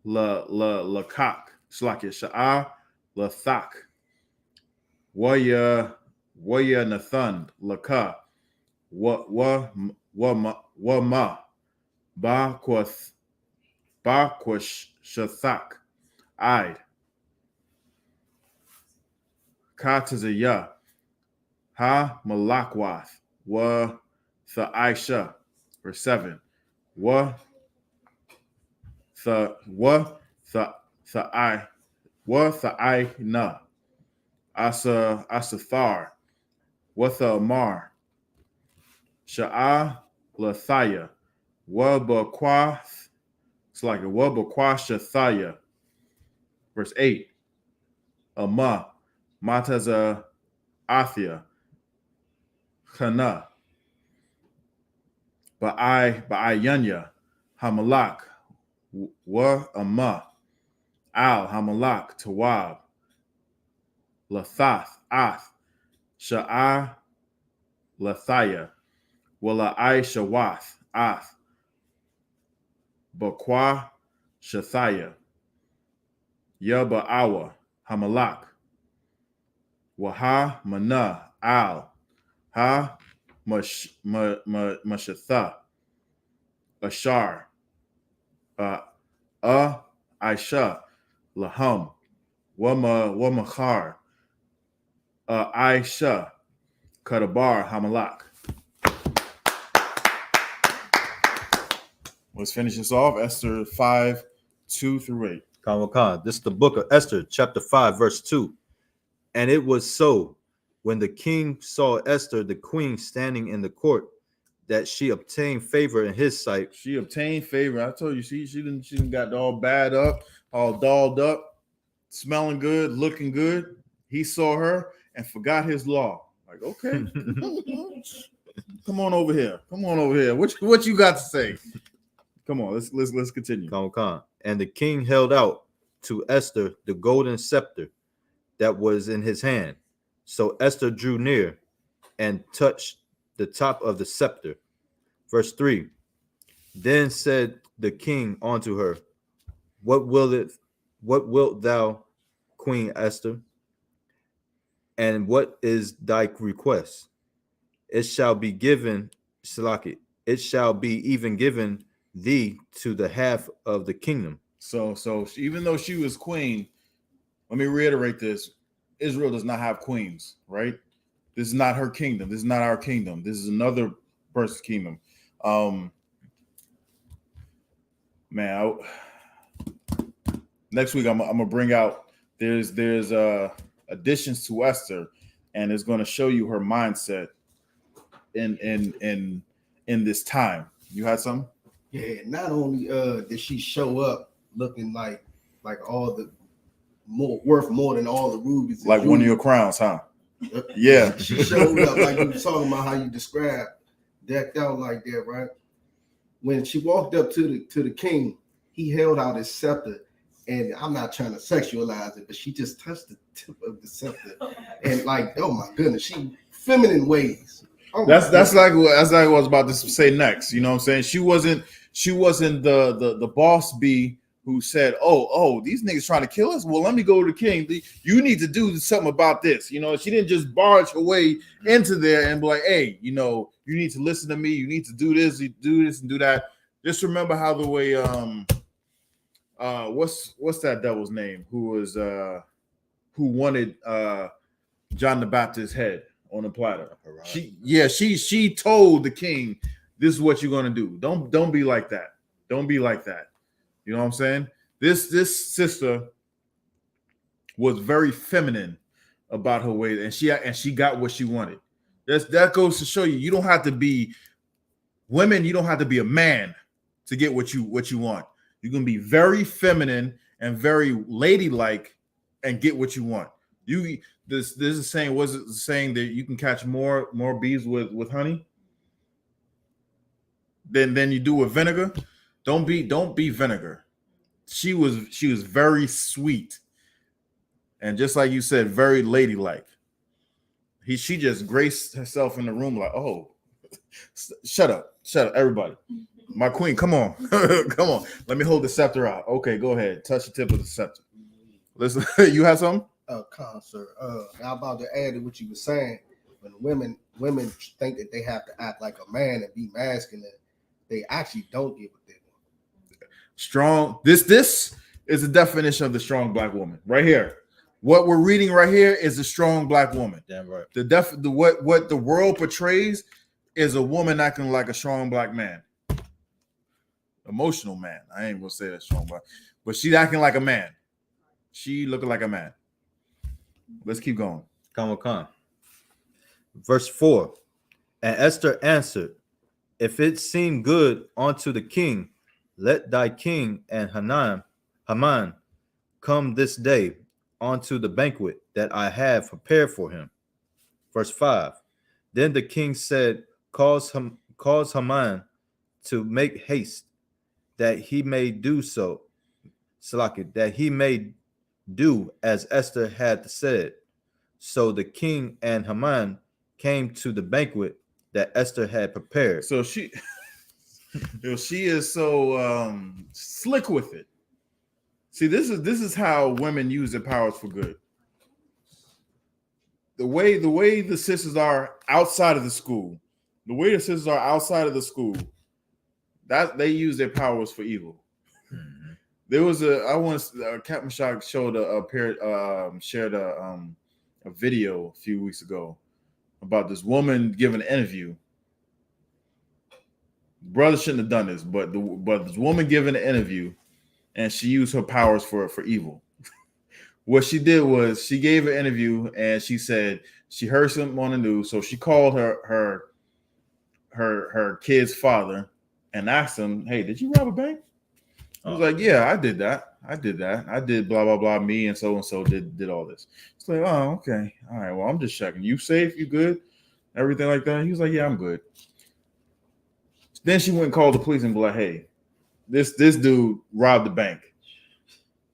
Lakak. Slaka. Sha'a Lathak. Waya Nathan. Laka. Wa ma. Ba Shathak. Id. Katazaya. Ha Malakwath. Wa Tha'aisha. Verse 7. Wa Tha'ina, Asathar, Wathamar, Sha'a Lathaya, Wabakwath, it's like a Wabakwa. Verse 8, Ama, Mataza Athia, Kana, Ba'ayanya, Hamalak, Wa Ama, Al Hamalak, Tawab, Lathath, Ath, Sha'a Lathaya, Wala Shawath, Ath, Bakwa Shathaya, Yaba Awa, Hamalak, Waha Mana, Al, Ha Mashatha, Ashar, Aisha, Laham, Wamachar, Aisha, Kadabar, Hamalak. Let's finish this off. Esther 5, 2 through 8. Khan. This is the book of Esther, chapter 5, verse 2. And it was so, when the king saw Esther, the queen, standing in the court, that she obtained favor in his sight. She obtained favor. I told you, she didn't got all bad up, all dolled up, smelling good, looking good. He saw her and forgot his law. Like, okay, come on over here. Come on over here. What you got to say? Come on, let's continue. Khan. And the king held out to Esther the golden scepter that was in his hand. So Esther drew near and touched the top of the scepter. Verse 3. Then said the king unto her, What wilt thou, Queen Esther? And what is thy request? It shall be given, Salaki, it shall be even given thee to the half of the kingdom. So even though she was queen, let me reiterate this. Israel does not have queens, right? This is not her kingdom. This is not our kingdom. This is another person's kingdom. Next week I'm gonna bring out there's additions to Esther, and it's going to show you her mindset in this time. You had something? Yeah, not only did she show up looking like all the worth more than all the rubies, like one of your crowns, huh? Yeah, she showed up like you were talking about how you described, decked out like that, right? When she walked up to the king, he held out his scepter, and I'm not trying to sexualize it, but she just touched the tip of the scepter, and like, oh my goodness, she feminine ways. Oh, that's like what I was about to say next. You know what I'm saying? She wasn't the boss bee who said, oh, these niggas trying to kill us. Well, let me go to the king. You need to do something about this. You know, she didn't just barge her way into there and be like, hey, you know, you need to listen to me. You need to do this, and do that. Just remember how the way what's that devil's name who wanted John the Baptist's head on a platter. She told the king, this is what you're gonna do. Don't be like that. Don't be like that. You know what I'm saying? This sister was very feminine about her way, and she got what she wanted. That goes to show you don't have to be women. You don't have to be a man to get what you want. You can be very feminine and very ladylike and get what you want. This is saying, was it saying that you can catch more bees with honey than you do with vinegar? Don't be vinegar. She was very sweet, and just like you said, very ladylike. She just graced herself in the room like, oh, shut up, everybody. My queen, come on, come on. Let me hold the scepter out. Okay, go ahead. Touch the tip of the scepter. Listen, you have something? Sir. I'm about to add to what you were saying. When women think that they have to act like a man and be masculine, they actually don't get what they want. Strong. This is the definition of the strong black woman right here. What we're reading right here is a strong black woman. Damn right. What the world portrays is a woman acting like a strong black man. emotional man. I ain't gonna say that strong, but she's acting like a man. She looking like a man. Let's keep going. Come. Verse 4. And Esther answered, if it seem good unto the king, let thy king and Haman come this day unto the banquet that I have prepared for him. Verse 5. Then the king said, cause Haman to make haste, that he may do so, that he may do as Esther had said. So the king and Haman came to the banquet that Esther had prepared. So she is so slick with it. See, this is how women use their powers for good. The way the sisters are outside of the school, that they use their powers for evil. Mm-hmm. There was Captain Shock showed shared a video a few weeks ago about this woman giving an interview. Brother shouldn't have done this, but this woman giving an interview, and she used her powers for evil. What she did was she gave an interview, and she said she heard something on the news, so she called her kid's father and asked him, "Hey, did you rob a bank?" I was like, "Yeah, I did that. I did blah blah blah. Me and so did all this." It's like, "Oh, okay, all right. Well, I'm just checking. You safe? You good? Everything like that?" He was like, "Yeah, I'm good." Then she went and called the police and be like, "Hey, this dude robbed the bank.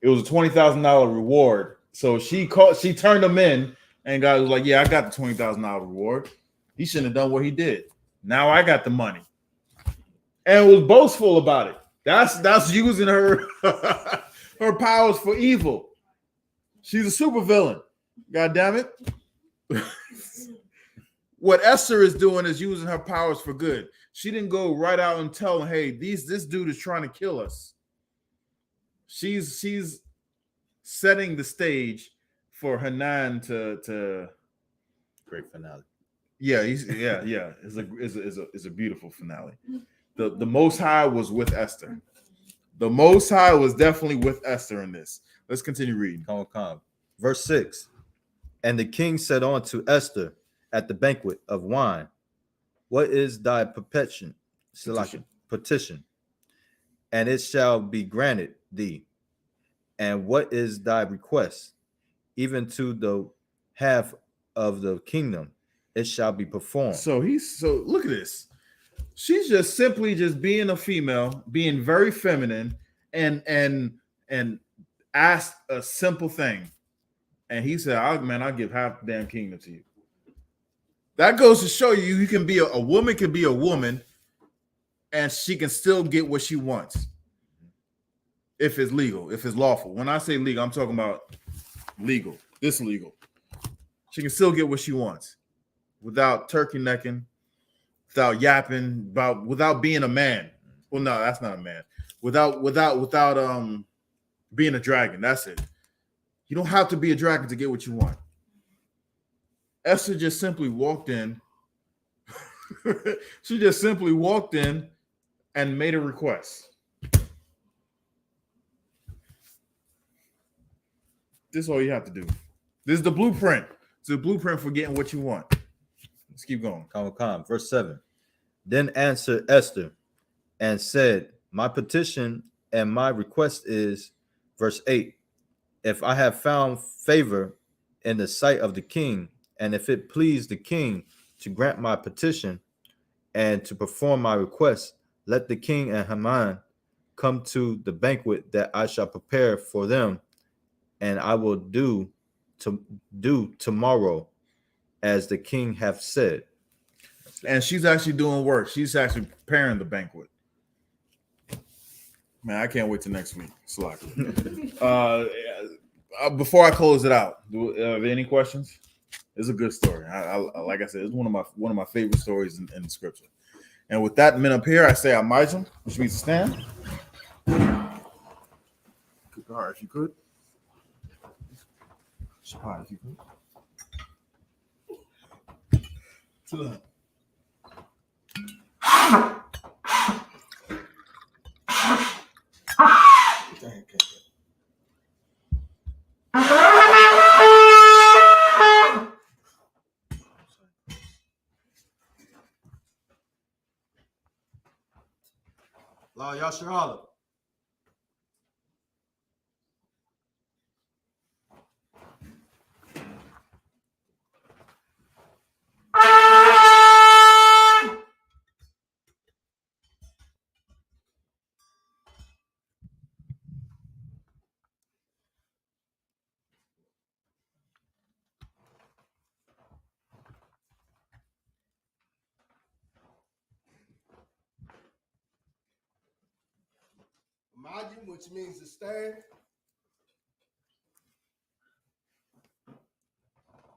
It was a $20,000 reward." So she turned him in, and God was like, "Yeah, I got the $20,000 reward. He shouldn't have done what he did. Now I got the money," and was boastful about it. That's using her her powers for evil. She's a supervillain. God damn it. What Esther is doing is using her powers for good. She didn't go right out and tell him, "Hey, this dude is trying to kill us." She's setting the stage for Hanan to great finale. Yeah, it's a beautiful finale. The Most High was with Esther. The Most High was definitely with Esther in this. Let's continue reading. Come. Verse 6. And the king said unto Esther at the banquet of wine, what is thy petition? And it shall be granted thee. And what is thy request? Even to the half of the kingdom, it shall be performed. So look at this. She's just simply just being a female, being very feminine, and asked a simple thing. And he said, I'll give half the damn kingdom to you. That goes to show you can be a woman can be a woman, and she can still get what she wants. If it's legal, if it's lawful. When I say legal, I'm talking about legal. This legal. She can still get what she wants without turkey necking, without yapping, without being a man. Well, no, that's not a man. Without being a dragon. That's it. You don't have to be a dragon to get what you want. Esther just simply walked in. She just simply walked in and made a request. This is all you have to do. This is the blueprint. It's the blueprint for getting what you want. Let's keep going. Come. Verse 7. Then answered Esther and said, my petition and my request is, verse 8, if I have found favor in the sight of the king, and if it please the king to grant my petition and to perform my request, let the king and Haman come to the banquet that I shall prepare for them, and I will do tomorrow as the king hath said. And she's actually doing work. She's actually preparing the banquet. Man, I can't wait till next week. Slack. Before I close it out, are there any questions? It's a good story. I like I said, it's one of my favorite stories in the scripture. And with that men up here, I say Amijam, which means to stand. All right, if you could. Shapad, if you could. To the La Yasharala. Imagine, which means to stand.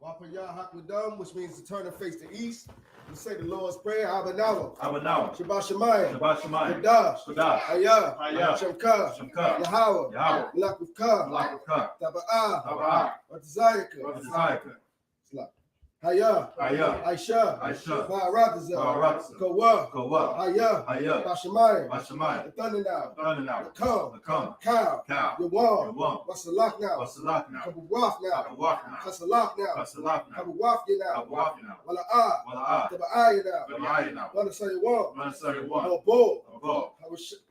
Wapaya Hakwadam, which means to turn and face the east. We say the Lord's Prayer. Abanawa. Abanawa. Shabbat Shemayim. Shabbat Shemayim. Kadash. Kadash. Hayah. Hayah. Shemka. Shemka. Yahweh. Yahweh. Malakufka. Malakufka. Taba'ah. Taba'ah. Watazayaka. Watazayaka. Hayah. Hayah. I.S.U.P.K. I.S.U.P.K. Ba'arataza. Ba'arataza. Kawa. Kawa. Hayah. Hayah. Bashamayim. Bashamayim. The thunder now. Thunder now. The come. The come. Cow. Cow. Yawam. Yawam. Wasalak now. Wasalak now. Kabawaf now. Kabawaf now. Kasalak now. Kasalak now. Kabawafya now. Kabawaf now. Wala'ah. Wala'ah. Taba'aya now. Taba'aya now. Wanasayawam. Wanasayawam. Bobo. Bobo.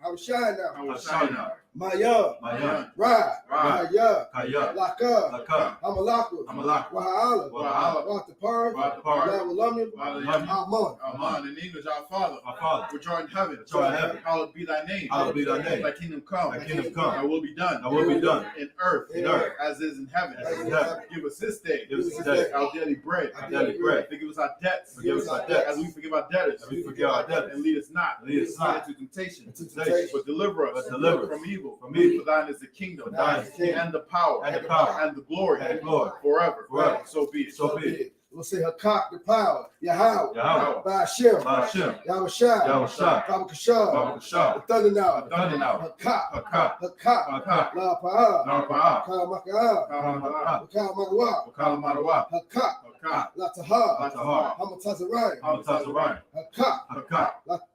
Hawashai now. Hawashai now. Maya. Maya. Rad. Rad. Hayah. Hayah. Laka. Laka. Hamalakwa. Hamalakwa. Waha'ala. Waha'ala. Watapar. Watapar. Lawalamim. Walamim. Amon. Amen. In English, our Father, Our Father, which art in heaven, which art in heaven, hallowed be thy name. hallowed be thy name. Thy kingdom come. Thy kingdom come. Thy will be done. Thy will be done in earth, in earth, as is in heaven. as is in heaven. Give us this day. Give us this day our daily bread. our daily bread. Forgive us our debts. Forgive us our debts. As we forgive our debtors. As we forgive our debtors. And lead us not. Lead us not into temptation. into temptation. But deliver us. But deliver us from evil. from evil. For thine is the kingdom. For thine is the kingdom. And the power. And the power. And the glory. And the glory. Forever. Forever. So be it. So be it. We'll say Hakak, the power. Yahweh. Yahweh. Ba'ashem. Ba'ashem. Yahushai. Yahushai. Babakashah. Babakashah. The thunder now. The thunder now. Hakak. Hakak. Hakak. Hakak. La Pa'a. Narpa'ah. Kamaka'ah. Kalama'ah. Kamaka'ah. Kalama'ah. Hakak. Hakak. La Tahar. Latahar. Hamatazarayim. Hamatazarayim. Hakak. Hakak.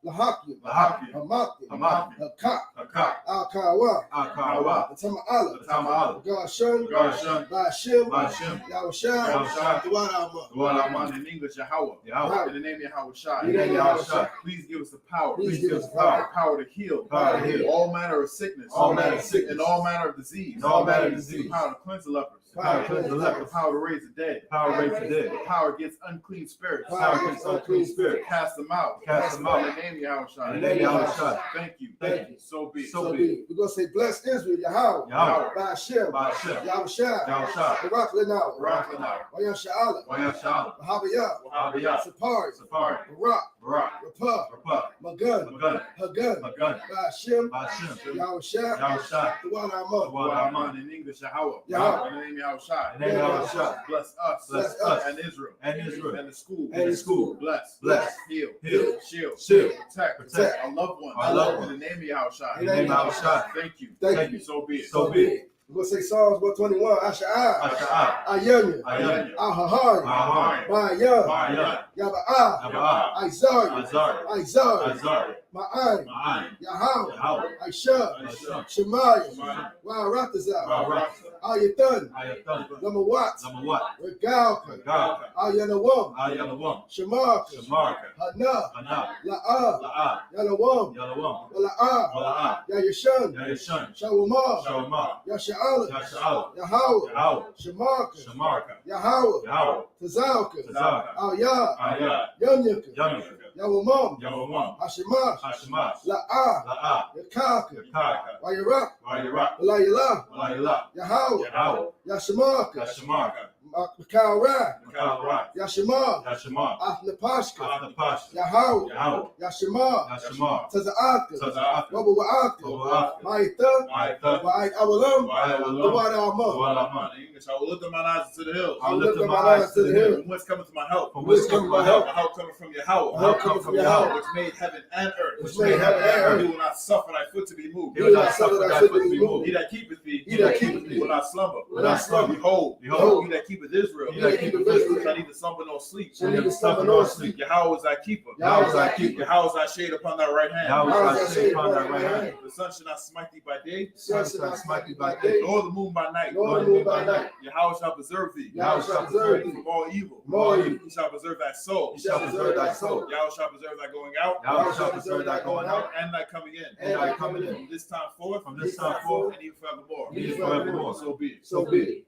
Lahakim. Lahakim. Hamakim. Hamakim. Hakak. Hakak. Al-Kawa. Al-Kawa. The Tama'ala. The Tama'ala. Gashon. Gashon. Ba'ashem. Ba'ashem. Yahushai. Yahushai. Duwadama. Duwadama. In English, Yahweh. Yahweh. In the name of Yahweh In the name of Yahushai. Please give us the power. Please give us the power. Power to heal. Power to heal. All manner of sickness. All manner of sickness. And all manner of disease. And all manner of disease. The power to cleanse the lepers. Power to cleanse the The lepers. power to raise the dead. Power raised the The dead. power against unclean spirits. Power against unclean spirits. Cast them out. Cast them out. In the name of Yahweh. In the name of Yahushai. Thank you. Thank you. So be it. So So be be it. We're going to say, bless Israel, Yahweh. Yahweh. Ba'ashem. Ba'ashem. Yahushai. Yahushai. Barak Lenaw. Barak Lenaw. Wayan Sha'ala. Wayan Shalom. Mahabiyah. Abiyah. Sapari. Safari. Barak. Barak. Rapah. Rapah. Magun. Magun. Hagun. Magun. Ba'ashem. Ba'ashem. Yahushai. Yahushai. Duwan Amon. Duwan In English, Yahweh. Yahweh. In the name of Yahweh. In the name of Yahushai. Bless us. Bless us. And Israel. And Israel. And the school. And the school. Bless. Bless. Heal. Heal. Shield. Shield. Protect. Our loved ones. Our loved ones. In the name of Yahweh. In the name of Yahushai. Thank you. Thank you. So be it. So be it. We're going to say Psalms 121. Asha'ah. Asha'ah. Ayanya. Ayanya. Al-Hahari. Ahari. Ba'ayah. Ba'ayah. Yaba'ah. Yaba'ah. Isaiah. Isaiah. Isaiah. Isaiah. Ma'ai. Ma'ai. Yahweh. Yahweh. Aisha. Aisha. Shemaiah. Shemaiah. Wa'aratazah. Barak. Ayatan. Ayatan. Lamawat. Zamawat. Regalka. Galka. Ayanawam. Ayalawam. Shemarka. Shamarka. Hana. Hana. La'ah. La'ah. Yalawam. Yalawam. Wala'ah. Wala'ah. Yayashan. Yayashan. Shawamah. Shawamah. Yasha'ala. Yasha'ala. Yahweh. Yahweh. Shemarka. Shamarka. Yahweh. Yahweh. Tazalka. Tazalka. Al-Yah. Ayah. Yamyaka. Yamyaka. Yawamam. Yawamam. Hashemash. Hashemash. La'ah. La'ah. Yakaka. Yakaka. Wayirak. Wayirak. Walayila. Walayila. Yahweh. Yahweh. Yashemarka. Yashamarka. Makalra. Makalra. Yashemar. Yashemar. Athnapashka. Athapash. Yahweh. Yahweh. Yashemar. Yashemar. Taza'aka. Taza'aka. Wabawa'aka. Wabawa'aka. Ma'ita. Ma'ita. Wa'id awalam. Wa'id Duwad awalam. Amon. Duwad Amon. In English, I will lift up my eyes to the hills. I will lift up my eyes to the hill. From whence cometh my help? From whence cometh my help? My help coming from Yahweh. My help cometh from Yahweh. Which made heaven and earth. Which made heaven and earth. He will not suffer thy foot to be moved. He will not suffer thy foot to be moved. He that keepeth thee. He that keepeth thee. Will not slumber. Will not slumber. Behold. Behold. He that keepeth keepeth Israel. He that keepeth Israel. Shall neither slumber nor sleep. Shall neither slumber nor sleep. Yahweh is thy keeper. Yahweh is thy keeper. Yahweh is thy shade upon thy right hand. Yahweh is thy shade upon thy right hand. The sun shall not smite thee by day, The sun shall not smite thee by day, nor the moon by night. nor the moon by night. Yahweh shall preserve thee. Yahweh shall preserve thee from all evil. from all evil. He shall preserve thy soul. He shall preserve thy soul. Yahweh shall preserve thy going out. Yahweh shall preserve thy going out and thy coming in. and thy coming in. From this time forth. From this time forth. And even forevermore. And even forevermore. So be it. So be it.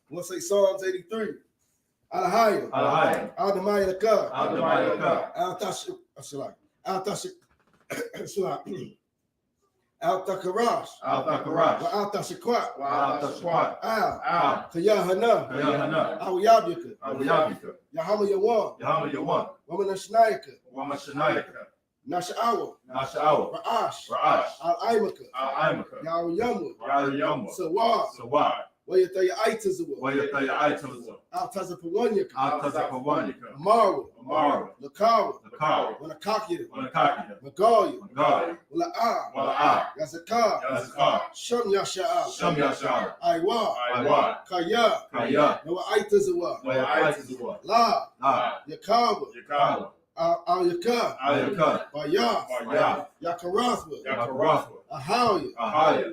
We'll say Psalms 83. Alahaya. Alahaya. Adamaya Laka. Adamaya Laka. Al-Takarash. Al-Takarash. Al-Tashakwat. Al-Tashakwat. Al. Kayahana. Kayahana. Al-Yabika. Al-Yabika. Yahama Yawan. Yahanna Yawan. Woman Shnayaka. Wamashanayaka. Nasha'awa. Nasha'awa. Ra'ash. Ra'ash. Al-Aimaka. Al-Aimaka. Yawyamwa. Yahweh. Sawar. Sawar. Wayataya Aitazawa. Wayataya Aitazawa. Al-Tazapawanyaka. Al-Tazapawanyaka. Amara. Amara. Lakawa. Lakawa. Wanakakya. Wanakakya. Magalia. Magalia. Wala'ah. Wala'ah. Yazakar. Yazakar. Sham Yasha'ah. Sham Yashar. Aiwa. Aiwa. Kaya. Kaya. Noah Aitazawa. Waya Aitazawa. La. La. Yakawa. Yakawa. Al-Yakar. Ayaka. Bayah. Baya. Yakarathwa. Yakarathwa. Ahaya. Ahaya.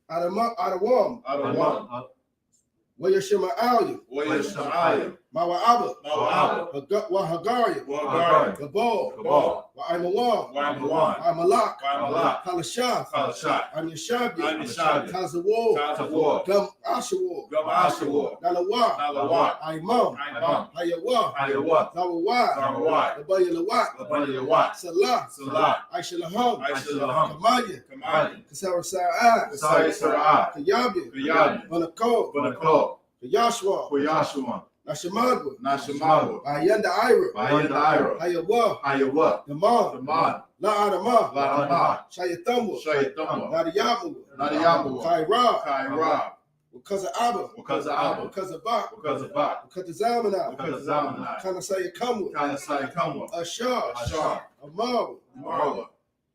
Adawam. Adawam. Wayashima'alia. Wayashamaya. Mawa'aba. Mawa'aba. Wahagaria. Wahagaria. Gabal. Gabal. Wa'aimawan. Wa'aimawan. Wa'amalak. Wa'amalak. Kalashaf. Kalashaf. Anyashabia. Anyashabia. Tazawar. Tazawar. Gum Ashawar. Gum Ashawar. Nalawa. Nalawa. Aimam. Aimam. Hayawa. Hayawa. Zawawai. Zawawai. Labayalawat. Labayalawat. Salah. Salah. Aishalaham. Aishalaham. Kamaya. Kamaya. Kasara Kasaya Sara'ah. Kayabi. Kayabi. Banako. Banako. Yashua. Kuyashua. Nashamagwa. Nashamawa. Ayanda Ira. Bayanda Ira. Hayawa. Hayawa. Yaman. Daman. La Adama. La'ama. Shayatamwa. Shayatama. Nadiyamu. Nadiyamu. Kaira. Kaira. Because of Abba. Because of Abba. Because of Bak. Because of Bak. Because of Zamana. Because of Zamanai. Kana say Kamwa. Kana Saya Kamwa. Ashar. Ashar. Amar. Marwa.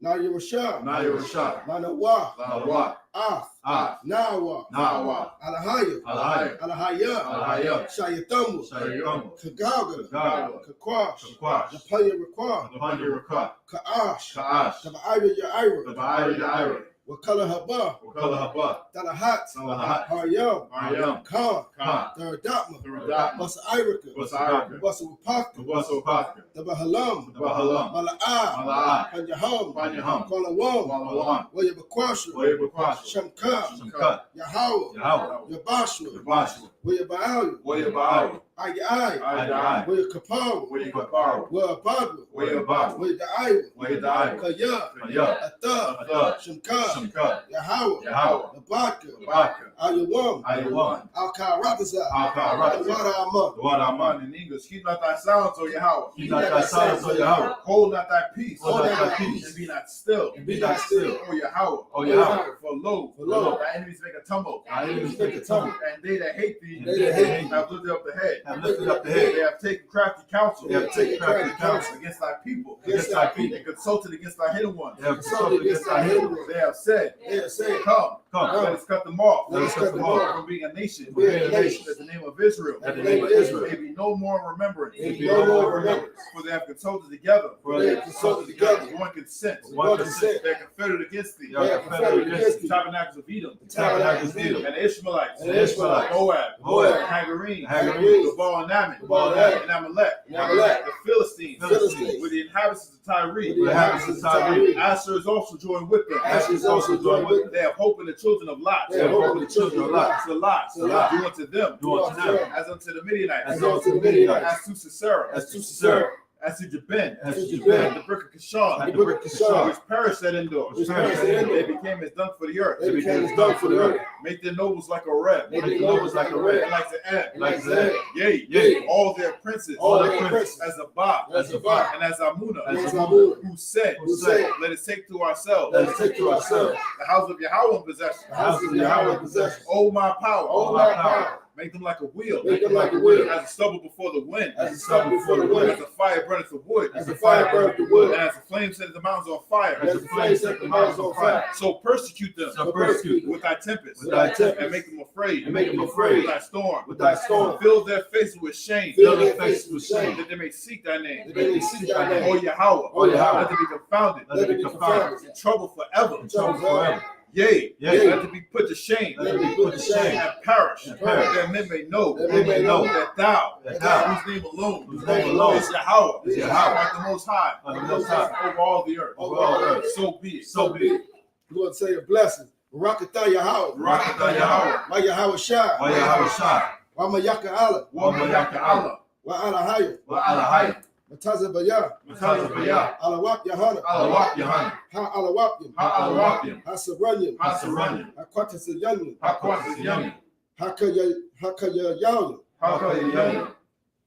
Nayirashah. Nayirashah. Nanawa. Lawat. Af. Ah. Nawa. Nawa. Alahaya. Alahaya. Alahaya. Alahaya. Shayatamwa. Shayatama. Kagaga. Kagaga. Kakwash. Kakwash. Napaya Rakwa. Napanya Rakah. Ka'ash. Ka'ash. Taba'ira Ya'ira. Taba'ira Ya'ira. Wakala Haba. Wakala Haba. Talahat. Talahat. Haryam. Haryam. Khan. Khan. Thuradapma. Thuradapma. Basa Irika. Basa Irika. Basa Wapaka. Basa Wapaka. Tabahalam. Tabahalam. Mala'ah. Mala'ah. Panyaham. Panyaham. Kwalawam. Kwalawam. Wayabakwasha. Wayabakwasha. Shamka. Shamka. Yahweh. Yahweh. Yabashua. Yabashua. Wayaba'al. Wayaba'al. Ayai. Ayai. Wayakapawa. Wayakapawa. Wayabadwa. Wayabadwa. Wayadaiwa. Wayadaiwa. Kaya. Kaya. Atah. Atah. Shamka. Shamka. Yahweh. Yahweh. Nabaka. Nabaka. Ayawam. Ayawam. Al-Karatazah. Al-Karatazah. Wada Amon. What I'm on. In English, keep not thy silence, O Yahweh. Keep not thy silence, O Yahweh. Hold not thy peace. Hold not thy peace. And be not still. And be not still. O Yahweh. O Yahweh. For lo, thy enemies make a tumult. Thy enemies make a tumult. And they that hate thee, They that hate thee have lifted up the head. Have lifted up the head. They have taken crafty counsel. They have taken crafty counsel against thy people. against thy people. And consulted against thy hidden ones. They have consulted against thy hidden ones. They have said, They have said, Come, Come. let us cut them off. Let us cut them off. From being a nation. From being a nation. That the name of Israel. That the name of Israel. May be no more remembrance. May be no more remembrance. For they have consulted together. For they have consulted together. One consent. One consent. They are confederate against thee. They are confederate against The thee. tabernacles of Edom. The tabernacles of Edom. And the Ishmaelites. And the Ishmaelites. Moab. Moab. Hagarine. Hagarine. Gebal and Ammon. Gebal and Ammon. And Amalek. And Amalek. The Philistines. Philistines. With the inhabitants of Tyre. With the inhabitants of Tyre. Asher is also joined with them. Asher is also joined with them. They have hope in the children of Lot. They have hope in the children of Lot. Salah. Salah. Do unto them. Do unto them. As unto the Midianites. As unto the Midianites. As to Sisera. As to Sisera. As to Jabin. As to And Jabin. the brick of Kishon. And the brick of Kishon. Which perished at Endor. Which perished at Endor. They became as dung for the earth. They became as dung for the earth. Make their nobles like a red. Make their nobles like a red. And like the ebb. And like the ebb. Yea, Yea. all their princes. All their princes. As Abba. As Abba. And as Amunah. And as Amunah. Who said, Who said, let us take to ourselves. Let us take to ourselves The house of Yahweh in possession. the house of Yahweh in possession. Oh my power. Oh my power. Make them like a wheel. Make them like a wheel. As a stubble before the wind. As a stubble before the wind. As a fire burneth the wood. As a fire burneth the wood. And as the flame set the mountains on fire. As the flame set the mountains on fire. So persecute them. So persecute them. With thy tempest. With thy tempest. And make them afraid. And make them afraid. With thy storm. With thy storm. Fill their faces with shame. Fill their faces with shame. That they may seek thy name. That they may seek thy name. O Yahweh. O Yahweh. Let them be confounded. Let them be confounded. In trouble forever. In trouble forever. Yea, Yea. let them be put to shame. Let them be put to shame. And perish. And perish. That men may know. That men may know. That thou, whose name alone, is Yahweh, Is Yahweh. art the most high, Art the Most High. over all the earth. Over all the earth. So be it. So be it. Lord, say a blessing. Barakatah Yahweh. Barakatah Yahweh. Wa Yahweh Shai. Wa Yahweh Shai. Wa Mayaka Allah. Wa Mayaka Allah. Wa Alahaya. Wa Alahaya. Mataza Bayah. Mataza Bayah. Alawap Yahanna. Alawap Yahanna. Ha Alawapim. Ha Alawapim. Ha Sabranyam. Ha Sabranyam. Ha Quatas Yanyan. Ha Kwatas Yami. Ha Kaya Yayan. Ha Kaya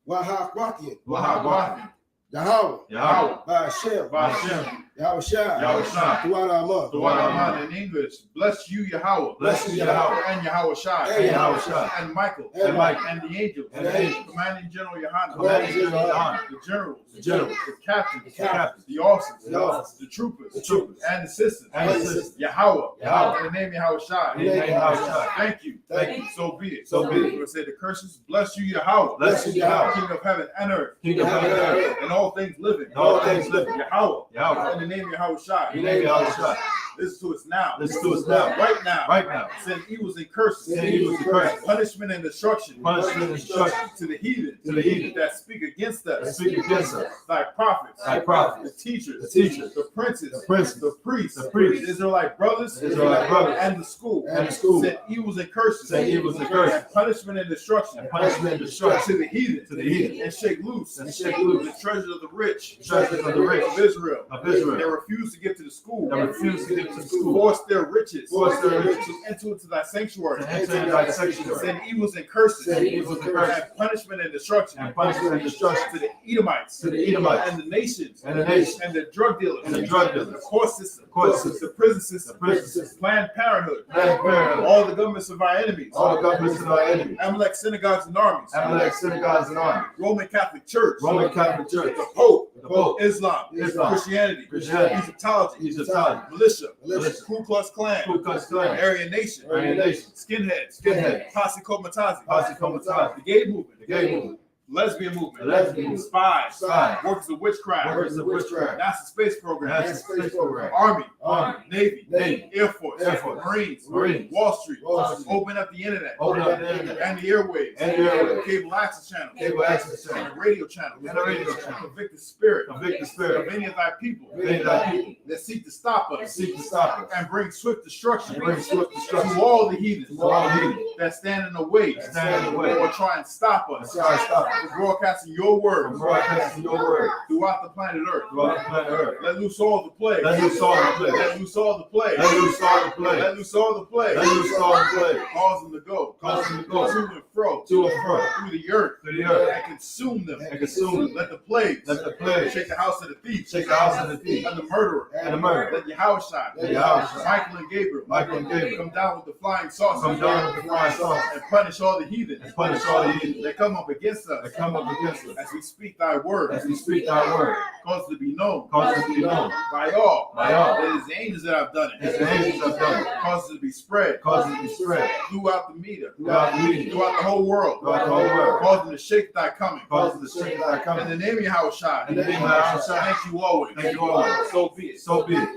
Wa Ha Quatian. Wa Ha Kwatim. Yahweh. Yahweh. By Hashem. By Hashem. Yahweh Shai. Yahweh Shai. Throughout our month. The one I'm in English. Bless you, Yahweh. Bless you, Yahweh. And Yahweh Shai. And Yahweh Shai. And Michael. And Michael. And the angels. And the angels. Commanding General Yahanna. Commanding General Yahanna. The generals. The generals. The captains. The captains. The officers. The officers. The troopers. The troopers. And the sisters. And the sisters. Yahweh. Yahweh. In the name of Yahweh Shai. In the name of Yahweh Shai. Thank you. Thank you. So be it. So be it. We're going to say the curses. Bless you, Yahweh. Bless you, Yahweh. King of heaven and earth. King of heaven and earth. And all things living. And all things living. Yahweh. Yahweh. In the name of Yahweh Shai. In the name of Yahweh Shai. Listen to us now. Listen to us now. Right now. Right now. Send evils and curses. Send evils and curses. Punishment and destruction. Punishment and destruction. To the heathen. To the heathen. That speak against us. That speak against us. Thy prophets. Thy prophets. The teachers. The teachers. The princes. The princes. The priests. The priests. The Israelite brothers. The Israelite brothers. And the school. And the school. Send evils and curses. Send evils and curses. And punishment and destruction. And punishment and destruction. To the heathen. To the heathen. And shake loose. And shake loose. The treasures of the rich. The treasures of the rich. Of Israel. Of Israel. That refuse to give to the school. That refuse to give to the school. Force their riches. Force their riches. To enter into thy sanctuary. To enter into thy sanctuary. Send evils and curses. Send evils and curses. And punishment and destruction. And punishment and destruction. To the Edomites. To the Edomites. And the nations. And the nations. And the drug dealers. And the drug dealers. The court system. Court system. The prison system. The prison system. Planned Parenthood. Planned Parenthood. All the governments of our enemies. All the governments of our enemies. Amalek synagogues and armies. Amalek synagogues and armies. Roman Catholic Church. Roman Catholic Church. The Pope. The Pope. Islam. Islam. Christianity. Christianity. Egyptology. Egyptology. Militia. Militia. Ku Klux Klan. Ku Klux Klan. Aryan Nation. Aryan Nation. Skinheads. Skinheads. Posse Comitazi. Posse Comitazi. The gay movement. The gay movement. Lesbian movement. The lesbian movement. Spies. Spies. Workers of witchcraft. Workers of witchcraft. NASA space program. NASA space program. Army. Army. Navy. Navy. Air Force. Air Force. Marines. Marines. Wall Street. Wall Street. Open up the internet. Open up the internet. And the airwaves. And the airwaves. Cable access channel. Cable access channel. And the radio channel. And the radio channel. Convict the spirit. Convict the spirit. Of any of thy people. Of any of thy people. That seek to stop us. Seek to stop us. And bring swift destruction. And bring swift destruction. To all the heathens. To all the heathens. That stand in the way. That stand in the way. Or try and stop us. Try and stop us. From broadcasting your word. From broadcasting your word. Throughout the planet Earth. Throughout the planet Earth. Let loose all the plagues. Let loose all the plagues. Let loose all the plagues. Let loose all the plagues. Let loose all the plagues. Let loose all the plagues. Cause them to go. Cause them to go. To and fro. To and fro. Through the earth. Through the earth. And consume them. And consume them. Let the plagues. Let the plagues. Shake the house of the thief. Shake the house of the thief. And the murderer. And the murderer. Let Yahweh shine. Let Yahweh shine. Michael and Gabriel. Michael and Gabriel. Come down with the flying saucers. Come down with the flying saucers. And punish all the heathens. And punish all the heathens. That come up against us. That come up against us. As we speak thy word. As we speak thy word. Cause it to be known. Cause it to be known. By all. By all. That is the angels that have done it. It's the angels have done it. Cause it to be spread. Cause it to be spread. Throughout the media. Throughout the media. Throughout the whole world. Throughout the whole world. Cause them to shake thy coming. Cause them to shake thy coming. In the name of Yahweh Shai. In the name of Yahweh Shai. Thank you always. Thank you always. So be it. So be it.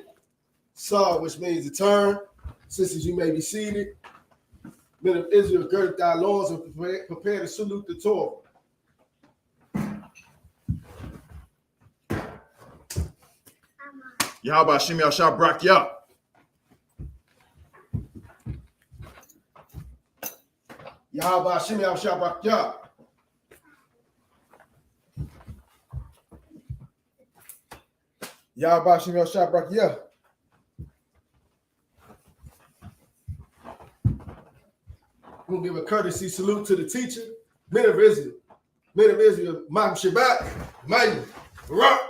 Saw, which means to turn. Sisters, you may be seated. Men of Israel, gird thy loins and prepare to salute the Torah. Yahweh Hashem Yahshua Brak Yah. Yahweh Hashem Yahshua Brak Yah. Yahweh Hashem Yahshua Brak Yah. We'll give a courtesy salute to the teacher, men of Israel. Men of Israel, Mam Shabbat, Mayu, Barak.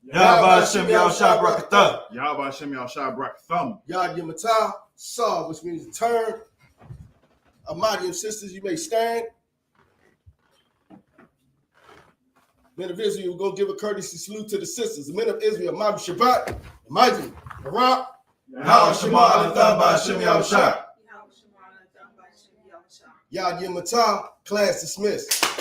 Yahweh Hashem Yahshua Barakatah. Yahweh Hashem Yahshua Brak Thumb. Yad Yamatah, Saw, which means turn. Amadi and sisters, you may stand. Men of Israel will go give a courtesy salute to the sisters. The men of Israel, Mabu Shabbat, Mighty, Barak, Yahweh Shema Alathah Ba'Shem Yahushua. Yad Yamata, class dismissed.